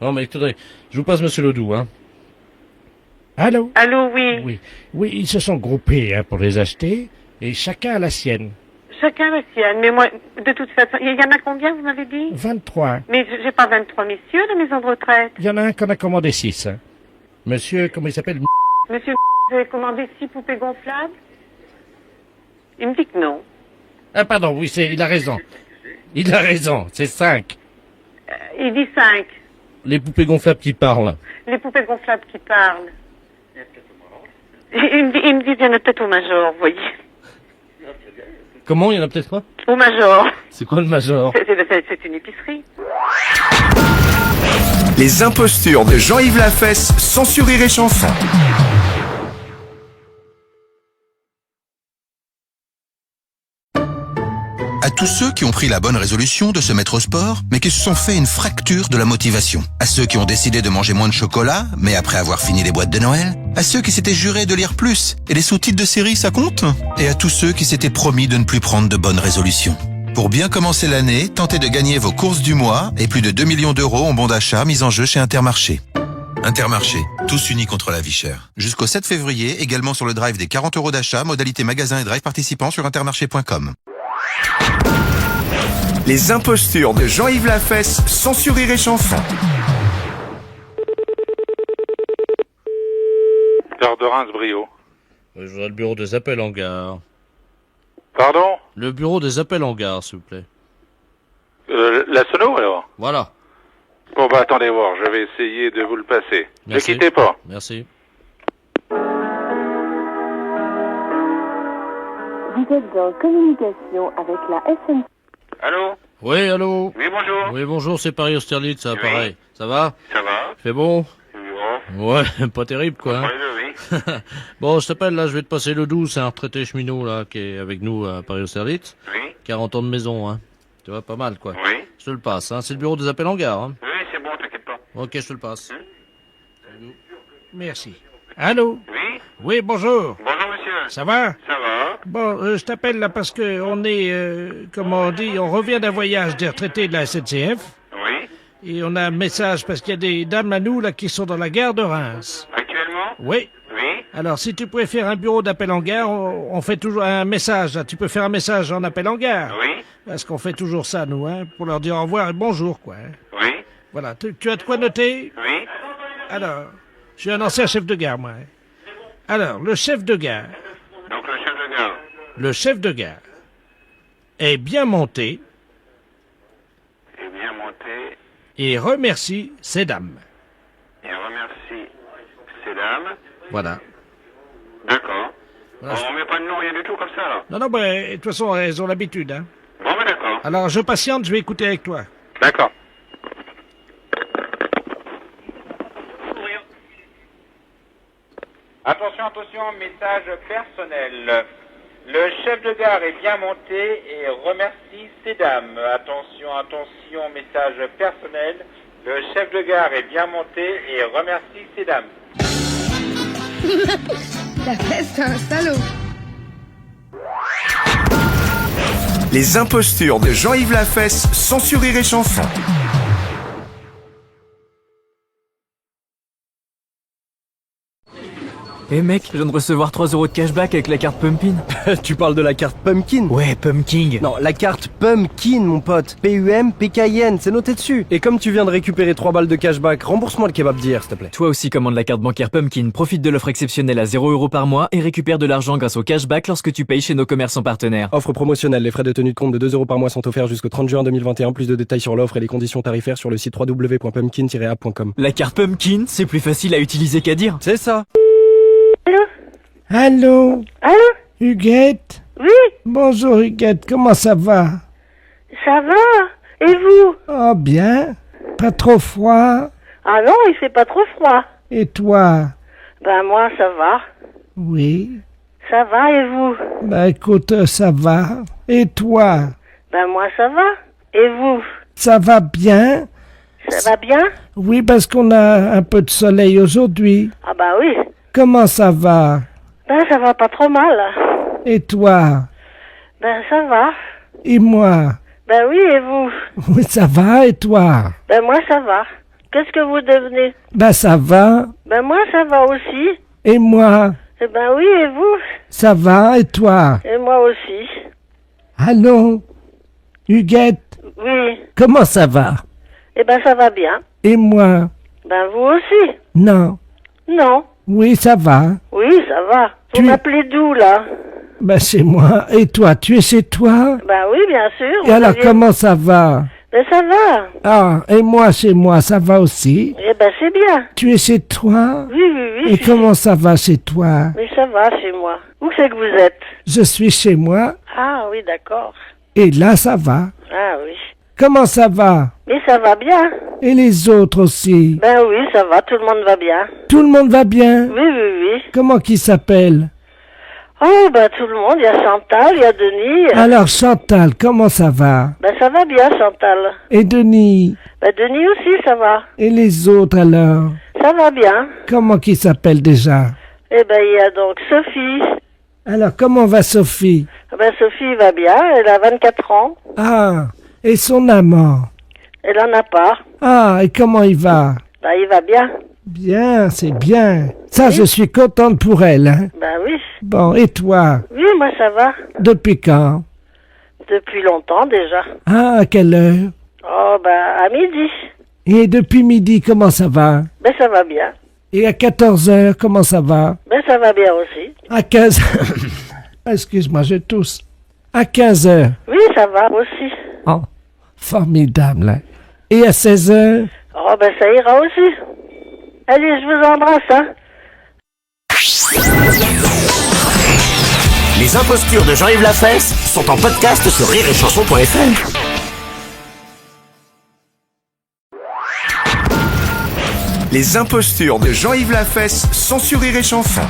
Non, mais écoutez, je vous passe monsieur Ledoux, hein. Allô? Allô, oui. Oui. Oui, ils se sont groupés pour les acheter, et chacun a la sienne. Chacun la sienne, mais moi, de toute façon, il y en a combien, vous m'avez dit? 23. Mais j'ai pas 23 messieurs, la maison de retraite. Il y en a un qu'on a commandé 6. Hein. Monsieur, comment il s'appelle? Monsieur, vous avez commandé 6 poupées gonflables? Il me dit que non. Ah, pardon, oui, il a raison. Il a raison, c'est 5. Il dit 5. Les poupées gonflables qui parlent. Les poupées gonflables qui parlent. Il me dit qu'il y en a peut-être au Major, vous voyez. Comment, il y en a peut-être quoi? Au Major. C'est quoi le Major? C'est une épicerie. Les impostures de Jean-Yves Lafesse, sans sourire et chanson. À tous ceux qui ont pris la bonne résolution de se mettre au sport, mais qui se sont fait une fracture de la motivation. À ceux qui ont décidé de manger moins de chocolat, mais après avoir fini les boîtes de Noël. À ceux qui s'étaient jurés de lire plus, et les sous-titres de séries, ça compte? Et à tous ceux qui s'étaient promis de ne plus prendre de bonnes résolutions. Pour bien commencer l'année, tentez de gagner vos courses du mois et plus de 2 millions d'euros en bons d'achat mis en jeu chez Intermarché. Intermarché, tous unis contre la vie chère. Jusqu'au 7 février, également sur le drive des 40 euros d'achat, modalité magasin et drive participants sur intermarché.com. Les impostures de Jean-Yves Lafesse, sans sourire et chanson. Gare de Reims-Brio. Je voudrais le bureau des appels en gare. Pardon? Le bureau des appels en gare, s'il vous plaît. La sono, alors? Voilà. Bon, bah, attendez voir, je vais essayer de vous le passer. Merci. Ne quittez pas. Merci. Vous êtes en communication avec la SNCF. Allô? Oui, allô? Oui, bonjour. Oui, bonjour, c'est Paris Austerlitz, ça, pareil. Ça va? Ça va? Fait bon? Bon. Ouais, pas terrible, quoi. Hein? Oui. Bon, je t'appelle, là, je vais te passer le 12, c'est un retraité cheminot, là, qui est avec nous à Paris Austerlitz. Oui. 40 ans de maison, hein. Tu vois, pas mal, quoi. Oui. Je te le passe, hein. C'est le bureau des appels en gare, hein. Oui, c'est bon, t'inquiète pas. Ok, je te le passe. Merci. Allô? Oui. Oui, bonjour. Bonjour, monsieur. Ça va? Ça va? Bon, je t'appelle là parce que on est, comment on dit, on revient d'un voyage des retraités de la SNCF. Oui. Et on a un message parce qu'il y a des dames à nous là qui sont dans la gare de Reims. Actuellement? Oui. Oui. Alors si tu pouvais faire un bureau d'appel en gare, on fait toujours un message. Là. Tu peux faire un message en appel en gare. Oui. Parce qu'on fait toujours ça nous, hein, pour leur dire au revoir et bonjour quoi. Hein. Oui. Voilà. Tu as de quoi noter? Oui. Alors, je suis un ancien chef de gare moi. Hein. Alors, le chef de gare. Donc le chef de gare. Le chef de gare est bien monté. Est bien monté. Et remercie ces dames. Et remercie ces dames. Voilà. D'accord. Voilà. On met pas de nom, rien du tout comme ça, là. Non, non, ben, de toute façon, elles ont l'habitude, hein. Bon, ben d'accord. Alors, je patiente, je vais écouter avec toi. D'accord. Attention, attention, message personnel. Le chef de gare est bien monté et remercie ces dames. Attention, attention, message personnel. Le chef de gare est bien monté et remercie ces dames. La fesse, c'est un salaud. Les impostures de Jean-Yves Lafesse, sans Rire et Chanson. Eh mec, je viens de recevoir 3 € de cashback avec la carte Pumpkin. Tu parles de la carte Pumpkin? Ouais, Pumpkin. Non, la carte Pumpkin, mon pote. P-U-M-P-K-I-N, c'est noté dessus. Et comme tu viens de récupérer 3 balles de cashback, rembourse-moi le kebab d'hier, s'il te plaît. Toi aussi commande la carte bancaire Pumpkin, profite de l'offre exceptionnelle à 0 € par mois et récupère de l'argent grâce au cashback lorsque tu payes chez nos commerçants partenaires. Offre promotionnelle, les frais de tenue de compte de 2 € par mois sont offerts jusqu'au 30 juin 2021. Plus de détails sur l'offre et les conditions tarifaires sur le site www.pumpkin-app.com. La carte Pumpkin, c'est plus facile à utiliser qu'à dire. C'est ça. Allô? Allô? Huguette? Oui? Bonjour Huguette, comment ça va? Ça va? Et vous? Oh bien. Pas trop froid? Ah non, il fait pas trop froid. Et toi? Ben moi, ça va. Oui. Ça va, et vous? Bah écoute, ça va. Et toi? Ben moi, ça va. Et vous? Ça va bien? Ça va bien? Oui, parce qu'on a un peu de soleil aujourd'hui. Ah bah oui. Comment ça va? Ben ça va pas trop mal. Et toi? Ben ça va. Et moi? Ben oui, et vous? Oui, ça va, et toi? Ben moi, ça va. Qu'est-ce que vous devenez? Ben ça va. Ben moi, ça va aussi. Et moi? Eh ben oui, et vous? Ça va, et toi? Et moi aussi. Allô? Huguette? Oui. Comment ça va? Eh ben ça va bien. Et moi? Ben vous aussi? Non. Non. Oui, ça va. Oui, ça va. Vous m'appelez d'où, là? Ben c'est moi. Et toi, tu es chez toi? Ben oui, bien sûr. Et alors, comment ça va? Ben ça va. Ah, et moi, chez moi, ça va aussi? Eh ben c'est bien. Tu es chez toi? Oui, oui, oui. Et comment ça va chez toi? Mais ça va chez moi. Où c'est que vous êtes? Je suis chez moi, Ah oui, d'accord. et là, ça va. Ah oui. Comment ça va? Mais ça va bien. Et les autres aussi? Ben oui, ça va, tout le monde va bien. Tout le monde va bien? Oui, oui, oui. Comment qui s'appelle? Oh, ben tout le monde, il y a Chantal, il y a Denis. Alors, Chantal, comment ça va? Ben ça va bien, Chantal. Et Denis? Ben Denis aussi, ça va. Et les autres alors? Ça va bien. Comment qui s'appelle déjà? Eh ben il y a donc Sophie. Alors, comment va Sophie? Ben Sophie va bien, elle a 24 ans. Ah, et son amant? Elle en a pas. Ah, et comment il va? Ben il va bien. Bien, c'est bien. Ça, je suis contente pour elle, hein? Ben oui. Bon, et toi? Oui, moi ça va. Depuis quand? Depuis longtemps déjà. Ah, à quelle heure? Oh, ben à midi. Et depuis midi, comment ça va? Ben ça va bien. Et à 14h, comment ça va? Ben ça va bien aussi. À 15... Excuse-moi, je tousse. À 15h. Oui, ça va aussi. Oh, formidable, hein? Et à 16h? Oh, ben ça ira aussi. Allez, je vous embrasse, hein. Les impostures de Jean-Yves Lafesse sont en podcast sur rireetchanson.fr. Les impostures de Jean-Yves Lafesse, sans sur Rire et Chanson.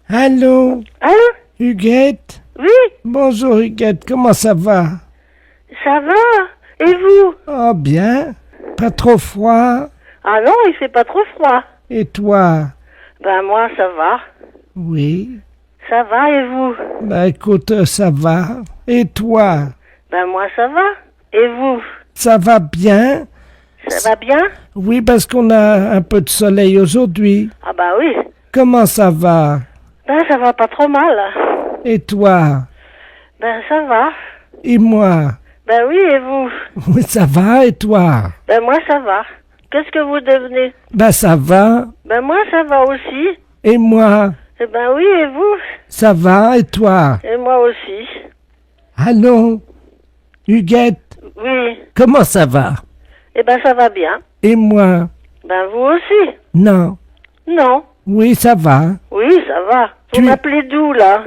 Allô? Allô? Huguette? Oui? Bonjour Huguette, comment ça va? Ça va? Et vous? Oh bien. Pas trop froid? Ah non, il fait pas trop froid. Et toi? Ben moi, ça va. Oui. Ça va, et vous? Bah écoute, ça va. Et toi? Ben moi, ça va. Et vous? Ça va bien? Ça va bien? Oui, parce qu'on a un peu de soleil aujourd'hui. Ah bah oui. Comment ça va? Ben ça va pas trop mal. Et toi? Ben ça va. Et moi? Ben oui, et vous? Oui, ça va, et toi? Ben moi, ça va. Qu'est-ce que vous devenez? Ben ça va. Ben moi, ça va aussi. Et moi? Eh ben oui, et vous? Ça va, et toi? Et moi aussi. Allô? Huguette? Oui. Comment ça va? Eh ben ça va bien. Et moi? Ben vous aussi? Non. Non. Oui, ça va. Oui, ça va. Vous m'appelez d'où, là?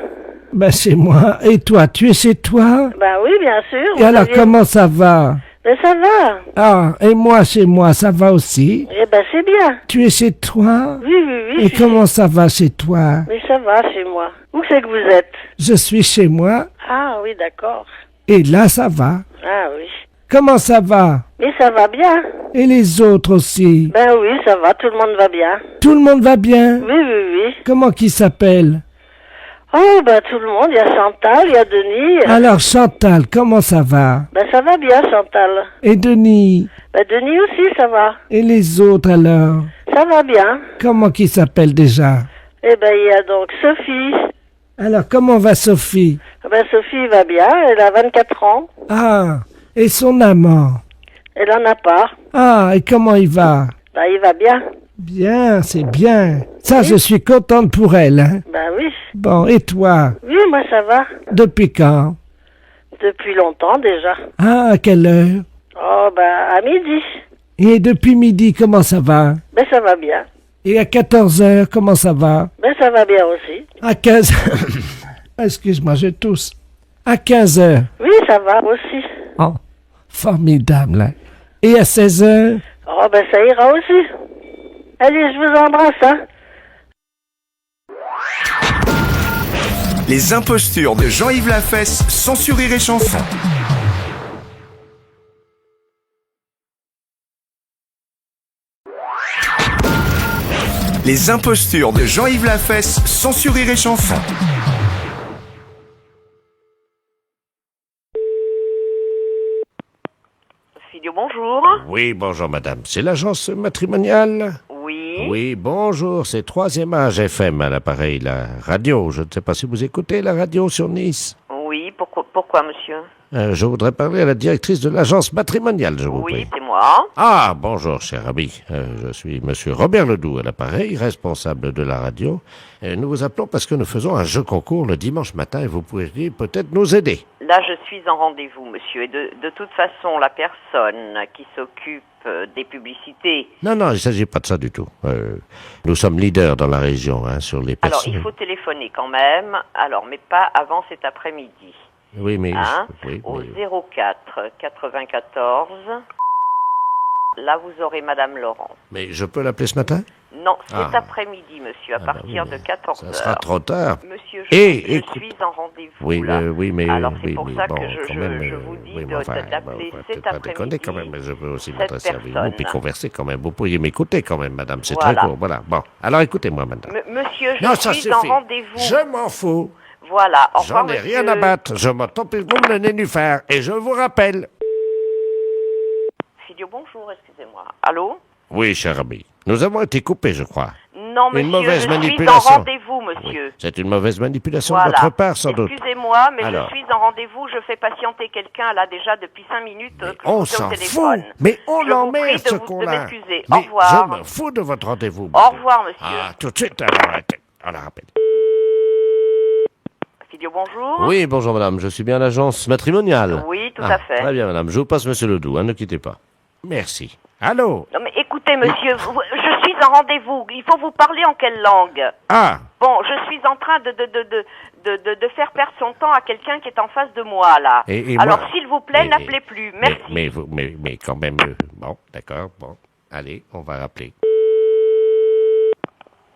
Ben c'est moi. Et toi, tu es chez toi? Ben oui, bien sûr. Et alors, comment ça va? Ben ça va. Ah, et moi, chez moi, ça va aussi? Eh ben c'est bien. Tu es chez toi? Oui, oui, oui. Et comment ça va chez toi? Mais ça va chez moi. Où c'est que vous êtes? Je suis chez moi, Ah oui, d'accord. et là, ça va. Ah oui. Comment ça va? Mais ça va bien. Et les autres aussi? Ben oui, ça va, tout le monde va bien. Tout le monde va bien? Oui, oui, oui. Comment qui s'appelle? Oh, ben tout le monde, il y a Chantal, il y a Denis. Alors, Chantal, comment ça va? Ben ça va bien, Chantal. Et Denis? Ben Denis aussi, ça va. Et les autres alors? Ça va bien. Comment qui s'appelle déjà? Eh ben il y a donc Sophie. Alors, comment va Sophie? Ben Sophie va bien, elle a 24 ans. Ah, et son amant? Elle en a pas. Ah, et comment il va? Ben il va bien. Bien, c'est bien. Ça, je suis contente pour elle, hein? Ben oui. Bon, et toi? Oui, moi ça va. Depuis quand? Depuis longtemps déjà. Ah, à quelle heure? Oh, ben à midi. Et depuis midi, comment ça va? Ben ça va bien. Et à 14 heures, comment ça va? Ben ça va bien aussi. À 15... Excuse-moi, je tousse. À 15 heures. Oui, ça va aussi. Oh, formidable, là. Et à 16 heures? Oh, ben ça ira aussi. Allez, je vous embrasse, hein. Les impostures de Jean-Yves Lafesse, sans sur Rire et Chanson. Les impostures de Jean-Yves Lafesse, sans sur Rire et Chanson. Fidio, bonjour. Oui, bonjour madame. C'est l'agence matrimoniale? Oui. Oui, bonjour. C'est 3e âge FM à l'appareil, la radio. Je ne sais pas si vous écoutez la radio sur Nice. Oui, pourquoi monsieur? Je voudrais parler à la directrice de l'agence matrimoniale, je vous prie. Oui, c'est moi. Ah, bonjour, cher ami. Je suis monsieur Robert Ledoux à l'appareil, responsable de la radio. Nous vous appelons parce que nous faisons un jeu concours le dimanche matin et vous pourriez peut-être nous aider. Là, je suis en rendez-vous, monsieur. Et de toute façon, la personne qui s'occupe des publicités... Non, il ne s'agit pas de ça du tout. Nous sommes leaders dans la région, hein, sur les personnes... Alors, il faut téléphoner quand même. Alors, mais pas avant cet après-midi. Oui, mais... Hein, oui, au oui. 04 94. Là, vous aurez Madame Laurent. Mais je peux l'appeler ce matin? Non, cet Ah. après-midi, monsieur, à partir de 14 Ça heures. sera trop tard. Monsieur, je écoute... suis en rendez-vous, Oui, là. oui, mais... Alors, c'est oui, pour mais ça bon, que quand je même, vous dis oui, mais d'appeler cet pas déconner après-midi quand même, mais je peux aussi cette m'adresser à vous, personne. puis converser quand même. Vous pourriez m'écouter quand même, madame, c'est Voilà. très court. Voilà, bon. Alors écoutez-moi, madame. Monsieur, je Non, ça suis en suffit. rendez-vous. Je m'en fous. Voilà, au revoir, J'en ai monsieur. rien à battre. Je m'entends plus le nénuphar et je vous rappelle. Fidio, bonjour, excusez-moi. Allô? Oui, cher ami. Nous avons été coupés, je crois. Non, monsieur, Une mauvaise je manipulation. suis en rendez-vous, monsieur. Oui, c'est une mauvaise manipulation Voilà. de votre part, sans doute. Excusez-moi, mais Alors. je suis en rendez-vous. Je fais patienter quelqu'un, là, déjà, depuis 5 minutes que je On vous ai au s'en fout. téléphone. Mais on Je vous l'emmerde, prie ce de con-là. m'excuser. Au Mais revoir. je me fous de votre rendez-vous. Au revoir, monsieur. Ah, tout de suite, alors, on la rappelle. Fidio, bonjour. Oui, bonjour madame, je suis bien à l'agence matrimoniale. Oui, tout à fait. Très bien madame, je vous passe monsieur Ledoux, hein, ne quittez pas. Merci. Allô? Non, mais écoutez, monsieur, je suis en rendez-vous. Il faut vous parler en quelle langue? Ah, Bon, je suis en train de faire perdre son temps à quelqu'un qui est en face de moi, là. Et Alors, moi- s'il vous plaît, n'appelez plus. Merci. mais quand même... bon, d'accord, bon. Allez, on va rappeler.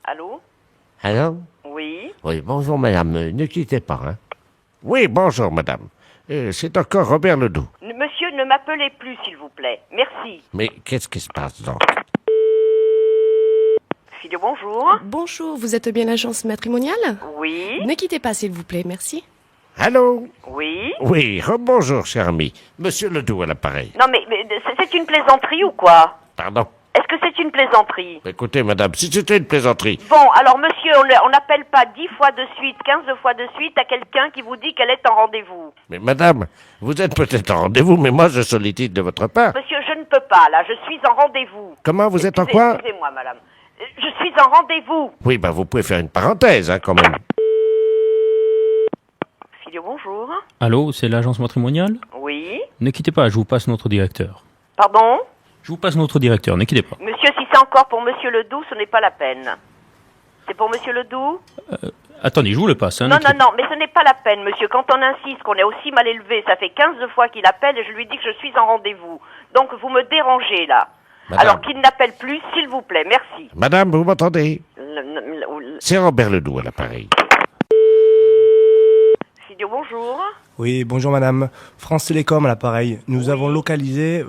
Allô? Allô? Oui? Oui, bonjour madame, ne quittez pas, hein. Oui, bonjour madame. C'est encore Robert Ledoux. Monsieur, ne m'appelez plus, s'il vous plaît. Merci. Mais qu'est-ce qui se passe donc? Philio, bonjour. Bonjour, vous êtes bien l'agence matrimoniale? Oui? Ne quittez pas, s'il vous plaît, merci. Allô? Oui? Oui, rebonjour, cher ami. Monsieur Ledoux à l'appareil. Non, mais c'est une plaisanterie ou quoi? Pardon? Est-ce que c'est une plaisanterie? Écoutez, madame, si c'était une plaisanterie... Bon, alors monsieur, on n'appelle pas 10 fois de suite, 15 fois de suite à quelqu'un qui vous dit qu'elle est en rendez-vous. Mais madame, vous êtes peut-être en rendez-vous, mais moi je sollicite de votre part. Monsieur, je ne peux pas, là, je suis en rendez-vous. Comment vous êtes en quoi? Excusez-moi, madame. Je suis en rendez-vous. Oui, ben vous pouvez faire une parenthèse, hein, quand même. Philio, bonjour. Allô, c'est l'agence matrimoniale? Oui? Ne quittez pas, je vous passe notre directeur. Pardon? Je vous passe notre directeur, ne quittez pas. Monsieur, si c'est encore pour monsieur Ledoux, ce n'est pas la peine. C'est pour monsieur Ledoux? Attendez, je vous le passe. Hein, Non, ne quittez- non, mais ce n'est pas la peine, monsieur. Quand on insiste qu'on est aussi mal élevé, ça fait 15 fois qu'il appelle et je lui dis que je suis en rendez-vous. Donc vous me dérangez, là. Madame. Alors qu'il n'appelle plus, s'il vous plaît, merci. Madame, vous m'entendez? Le- C'est Robert Ledoux à l'appareil. Philio, bonjour. Oui, bonjour madame. France Télécom à l'appareil. Nous avons localisé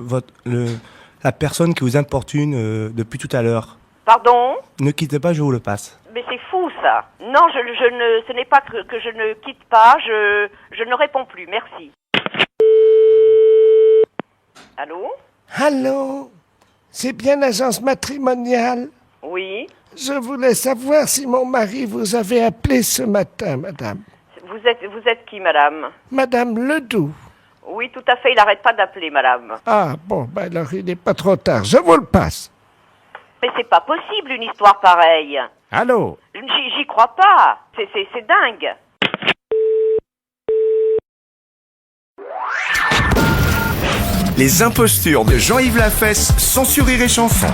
la personne qui vous importune depuis tout à l'heure. Pardon? Ne quittez pas, je vous le passe. Mais c'est fou, ça. Non, ce n'est pas que je ne quitte pas, je ne réponds plus, merci. Allô? Allô? C'est bien l'agence matrimoniale? Oui? Je voulais savoir si mon mari vous avait appelé ce matin, madame. Vous êtes qui, madame? Madame Ledoux. Oui, tout à fait, il n'arrête pas d'appeler, madame. Ah, bon, ben alors il n'est pas trop tard. Je vous le passe. Mais c'est pas possible, une histoire pareille. Allô? J'y crois pas. C'est dingue. Les impostures de Jean-Yves Lafesse, sans sur Rire et Chanson.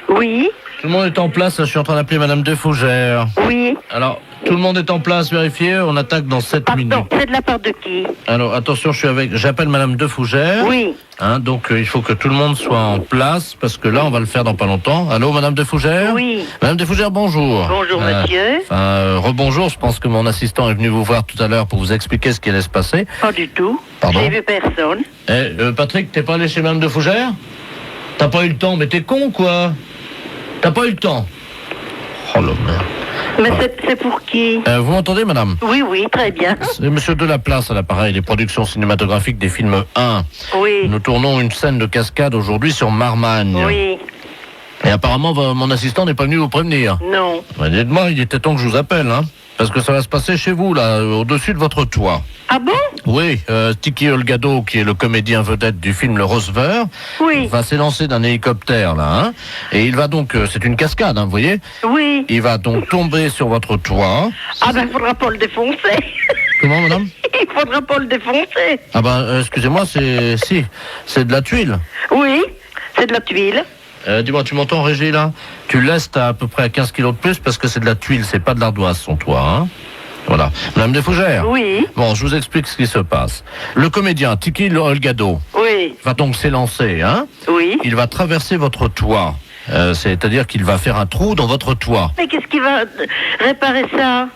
Oui. Tout le monde est en place, là, je suis en train d'appeler Madame De Fougère. Oui. Alors, tout le monde est en place, vérifiez, on attaque dans 7 minutes. C'est de la part de qui? Alors, attention, j'appelle Madame De Fougère. Oui. Hein, donc, il faut que tout le monde soit en place, parce que là, on va le faire dans pas longtemps. Allô, Madame De Fougère? Oui. Madame De Fougère, bonjour. Bonjour, monsieur. Rebonjour, je pense que mon assistant est venu vous voir tout à l'heure pour vous expliquer ce qui allait se passer. Pas du tout. Pardon? J'ai vu personne. Patrick, t'es pas allé chez Madame De Fougère? T'as pas eu le temps, mais t'es con, quoi. T'as pas eu le temps. Oh là, merde. Mais c'est pour qui? Vous m'entendez, madame? Oui, oui, très bien. C'est monsieur Delaplace à l'appareil des productions cinématographiques des films 1. Oui. Nous tournons une scène de cascade aujourd'hui sur Marmagne. Oui. Et apparemment, mon assistant n'est pas venu vous prévenir. Non. Dites-moi, il était temps que je vous appelle, hein. Parce que ça va se passer chez vous, là, au-dessus de votre toit. Ah bon? Oui, Tiki Olgado, qui est le comédien vedette du film Le Rosever, oui, va s'élancer d'un hélicoptère, là, hein. Et il va donc, c'est une cascade, hein, vous voyez? Oui. Il va donc tomber sur votre toit. Ah ben, il faudra pas le défoncer. Comment, madame? Il faudra pas le défoncer. Ah ben, excusez-moi, c'est de la tuile. Oui, c'est de la tuile. Dis-moi, tu m'entends, Régie, là? Tu laisses, t'as à peu près 15 kilos de plus parce que c'est de la tuile, c'est pas de l'ardoise, son toit, hein? Voilà. Madame De Fougère? Oui. Bon, je vous explique ce qui se passe. Le comédien Tiki Olgado oui, va donc s'élancer, hein? Oui. Il va traverser votre toit. C'est-à-dire qu'il va faire un trou dans votre toit. Mais qu'est-ce qui va réparer ça?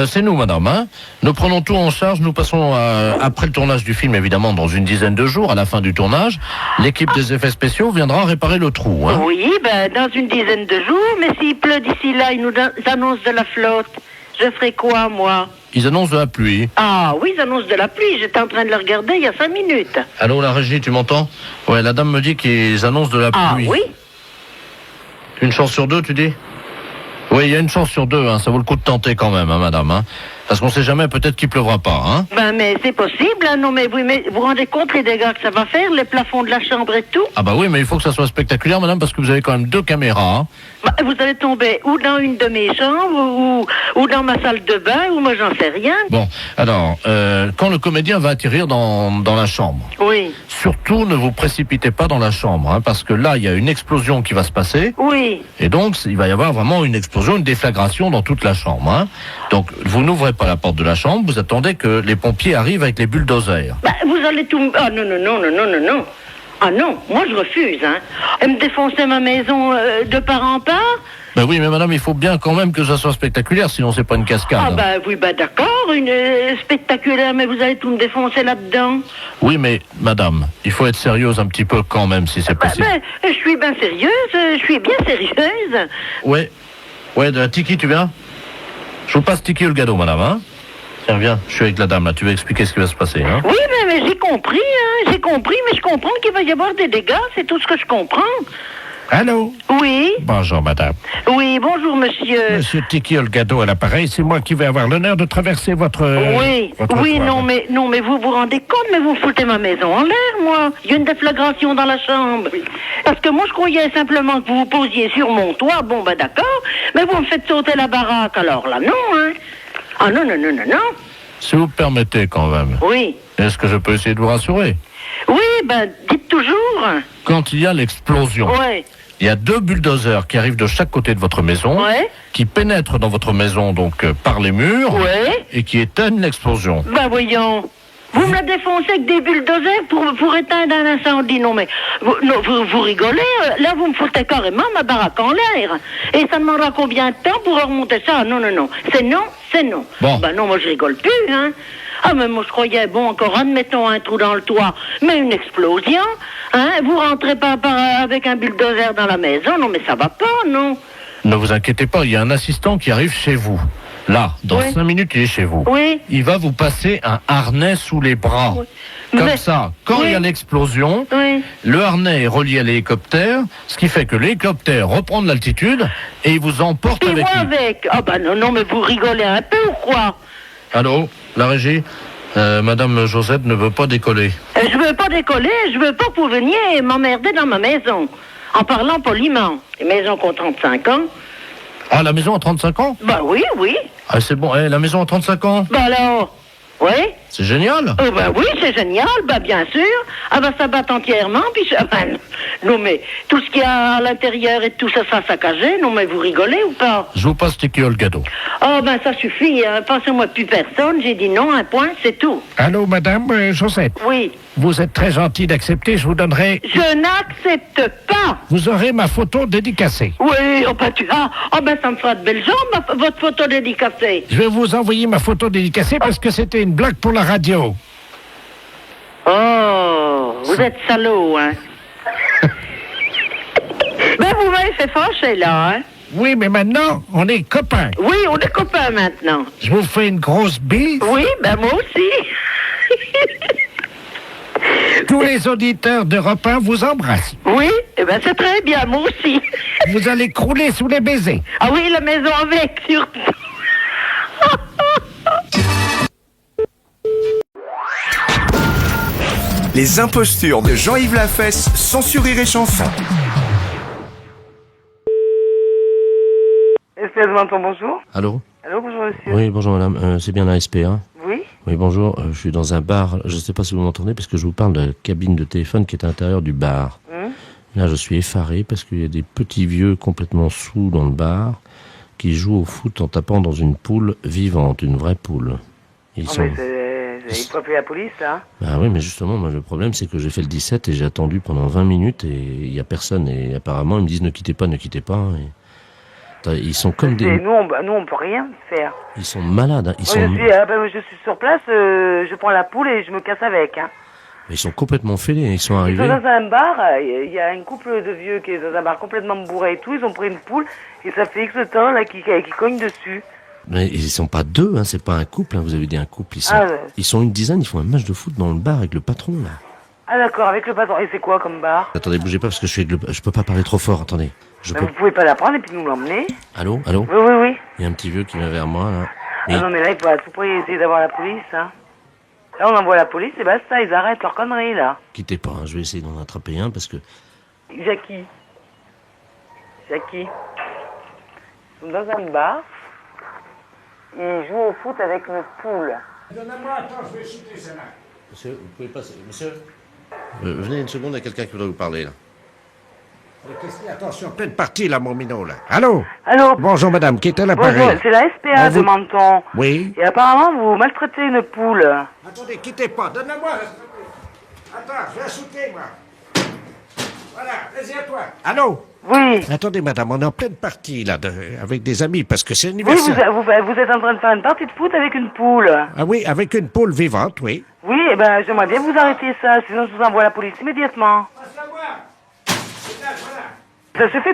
C'est nous, madame, hein. Nous prenons tout en charge. Nous passons, après le tournage du film, évidemment, dans une dizaine de jours, à la fin du tournage, l'équipe des effets spéciaux viendra réparer le trou, hein. Oui, ben, dans une dizaine de jours, mais s'il pleut d'ici là, ils nous annoncent de la flotte. Je ferai quoi, moi? Ils annoncent de la pluie. Ah oui, ils annoncent de la pluie. J'étais en train de le regarder il y a 5 minutes. Allô, la régie, tu m'entends? Ouais, la dame me dit qu'ils annoncent de la pluie. Ah oui? Une chance sur deux, tu dis? Oui, il y a une chance sur deux, hein. Ça vaut le coup de tenter quand même, hein, madame, hein. Parce qu'on sait jamais, peut-être qu'il pleuvra pas, hein. Ben, mais c'est possible, hein. Non, mais vous rendez compte les dégâts que ça va faire, les plafonds de la chambre et tout? Ah bah oui, mais il faut que ça soit spectaculaire, madame, parce que vous avez quand même 2 caméras, hein. Bah, vous allez tomber ou dans une de mes chambres, ou dans ma salle de bain, ou moi j'en sais rien. Bon, alors, quand le comédien va atterrir dans la chambre, oui, surtout ne vous précipitez pas dans la chambre, hein, parce que là, il y a une explosion qui va se passer. Oui. Et donc, il va y avoir vraiment une explosion, une déflagration dans toute la chambre, hein. Donc, vous n'ouvrez pas la porte de la chambre, vous attendez que les pompiers arrivent avec les bulldozers. Bah, vous allez tout... Ah non, non, non, non, non, non, non. Ah non, moi je refuse, hein. Elle me défoncer ma maison de part en part. Ben oui, mais madame, il faut bien quand même que ça soit spectaculaire, sinon c'est pas une cascade. Ah bah oui, bah d'accord, une spectaculaire, mais vous allez tout me défoncer là-dedans. Oui, mais madame, il faut être sérieuse un petit peu quand même, si c'est possible. Je suis bien sérieuse, je suis bien sérieuse. Ouais, de la Tiki, tu viens? Je vous passe Tiki ou le gâteau, madame, hein? Tiens, viens, je suis avec la dame, là, tu vas expliquer ce qui va se passer, hein? Oui, mais j'ai compris, hein, j'ai compris, mais je comprends qu'il va y avoir des dégâts, c'est tout ce que je comprends. Allô? Oui. Bonjour, madame. Oui, bonjour, monsieur. Monsieur Tiki Olgado à l'appareil, c'est moi qui vais avoir l'honneur de traverser votre... Oui, votre oui, toit. non, mais vous vous rendez compte, mais vous foutez ma maison en l'air, moi. Il y a une déflagration dans la chambre. Parce que moi, je croyais simplement que vous vous posiez sur mon toit, bon, ben d'accord, mais vous me faites sauter la baraque, alors là, non, hein. Ah non, non, non, non, non. Si vous permettez quand même. Oui. Est-ce que je peux essayer de vous rassurer? Oui, ben, dites toujours. Quand il y a l'explosion, Ouais. il y a 2 bulldozers qui arrivent de chaque côté de votre maison, Ouais. qui pénètrent dans votre maison donc par les murs, Ouais. et qui éteignent l'explosion. Ben voyons. Vous me la défoncez avec des bulldozers pour éteindre un incendie. Non, mais vous rigolez. Là, vous me foutez carrément ma baraque en l'air. Et ça demandera combien de temps pour remonter ça? Non, non, non. C'est non, c'est non. Bon. Ben non, moi, je rigole plus, hein. Ah, mais moi, je croyais, bon, encore admettons un trou dans le toit, mais une explosion, hein. Vous rentrez pas avec un bulldozer dans la maison. Non, mais ça va pas, non. Ne vous inquiétez pas, il y a un assistant qui arrive chez vous. Là, dans 5 minutes, il est chez vous. Oui. Il va vous passer un harnais sous les bras. Oui. Comme Mais- ça, quand il y a l'explosion, Oui. le harnais est relié à l'hélicoptère, ce qui fait que l'hélicoptère reprend de l'altitude et il vous emporte Et avec moi lui. avec. Ah, ben non, non, mais vous rigolez un peu ou quoi? Allô, la régie? Madame Josette ne veut pas décoller. Je veux pas décoller, je veux pas que vous veniez m'emmerder dans ma maison. En parlant poliment. Les maisons qui ont 35 ans. Ah, la maison a 35 ans? Bah oui, oui. Ah, c'est bon, la maison a 35 ans? Bah alors. Oui? C'est génial. Bah oui, c'est génial, bah bien sûr. Ah bah ça bat entièrement, puis ça... ben, non mais, tout ce qu'il y a à l'intérieur et tout ça sera saccagé, non mais vous rigolez ou pas? Je vous passe Tiki Olgado. Oh ben ça suffit, hein. Pensez-moi plus personne, j'ai dit non, un point, c'est tout. Allô, madame Josette? Oui. Vous êtes très gentil d'accepter, je vous donnerai... Je n'accepte pas. Vous aurez ma photo dédicacée. Oui, oh ben tu as... Oh ben ça me fera de belles jambes, votre photo dédicacée. Je vais vous envoyer ma photo dédicacée parce que c'était une blague pour la radio. Oh, vous êtes salaud, hein. Ben vous m'avez fait fâcher là, hein. Oui, mais maintenant, on est copains. Oui, on est copains maintenant. Je vous fais une grosse bise. Oui, ben moi aussi. Tous les auditeurs d'Europe 1 vous embrassent. Oui, eh ben c'est très bien, moi aussi. Vous allez crouler sous les baisers. Ah oui, la maison avec, surtout. Les impostures de Jean-Yves Lafesse, sans Rire et Chanson. SPS Menton, bonjour. Allô? Allô, bonjour monsieur. Oui, bonjour madame, c'est bien la SP, hein? Oui. Oui, bonjour, je suis dans un bar, je ne sais pas si vous m'entendez, parce que je vous parle de la cabine de téléphone qui est à l'intérieur du bar. Là, je suis effaré parce qu'il y a des petits vieux complètement saouls dans le bar qui jouent au foot en tapant dans une poule vivante, une vraie poule. Ils Oh, sont... mais il faut appeler la police, là. Bah oui, mais justement, moi, le problème, c'est que j'ai fait le 17 et j'ai attendu pendant 20 minutes et il n'y a personne. Et apparemment, ils me disent ne quittez pas, ne quittez pas. Et... Ils sont comme des... Nous, on peut rien faire. Ils sont malades. Hein. Moi, je suis sur place, je prends la poule et je me casse avec, hein. Ils sont complètement fêlés. Ils sont Ils sont arrivés. dans un bar, il y a un couple de vieux qui est dans un bar complètement bourré et tout, ils ont pris une poule et ça fait X temps là qui cogne dessus. Mais ils sont pas deux, hein. C'est pas un couple. Hein. Vous avez dit un couple. Ils sont une dizaine. Ils font un match de foot dans le bar avec le patron là. Ah d'accord, avec le patron. Et c'est quoi comme bar? Attendez, bougez pas parce que je peux pas parler trop fort. Attendez. Vous pouvez pas la prendre et puis nous l'emmener? Allô? Oui. Il y a un petit vieux qui vient vers moi là. Ah non, mais là, il faut à tout prix essayer d'avoir la police, hein. Là, on envoie la police et basta, ils arrêtent leur connerie, là. Quittez pas, hein, je vais essayer d'en attraper un parce que... Jackie. Ils sont dans un bar. Ils jouent au foot avec une poule. Donnez-moi, attends, je vais shooter celle-là. Monsieur, vous pouvez passer. Monsieur venez une seconde, il y a quelqu'un qui voudrait vous parler, là. Qu'est-ce qu'il y a? Attention, pleine partie, là, mon minot, là. Allô? Allô? Bonjour, madame, qui est à l'appareil? Bonjour, c'est la SPA de Menton. Oui? Et apparemment, vous maltraitez une poule. Attendez, quittez pas, donnez-moi. Attends, je vais shooter, moi. Voilà, vas-y à toi. Allô? Oui. Attendez, madame, on est en pleine partie, là, avec des amis, parce que c'est Oui, anniversaire. vous êtes en train de faire une partie de foot avec une poule. Ah oui, avec une poule vivante, oui. Oui, eh ben, j'aimerais bien vous arrêter ça, sinon je vous envoie la police immédiatement. Ça se fait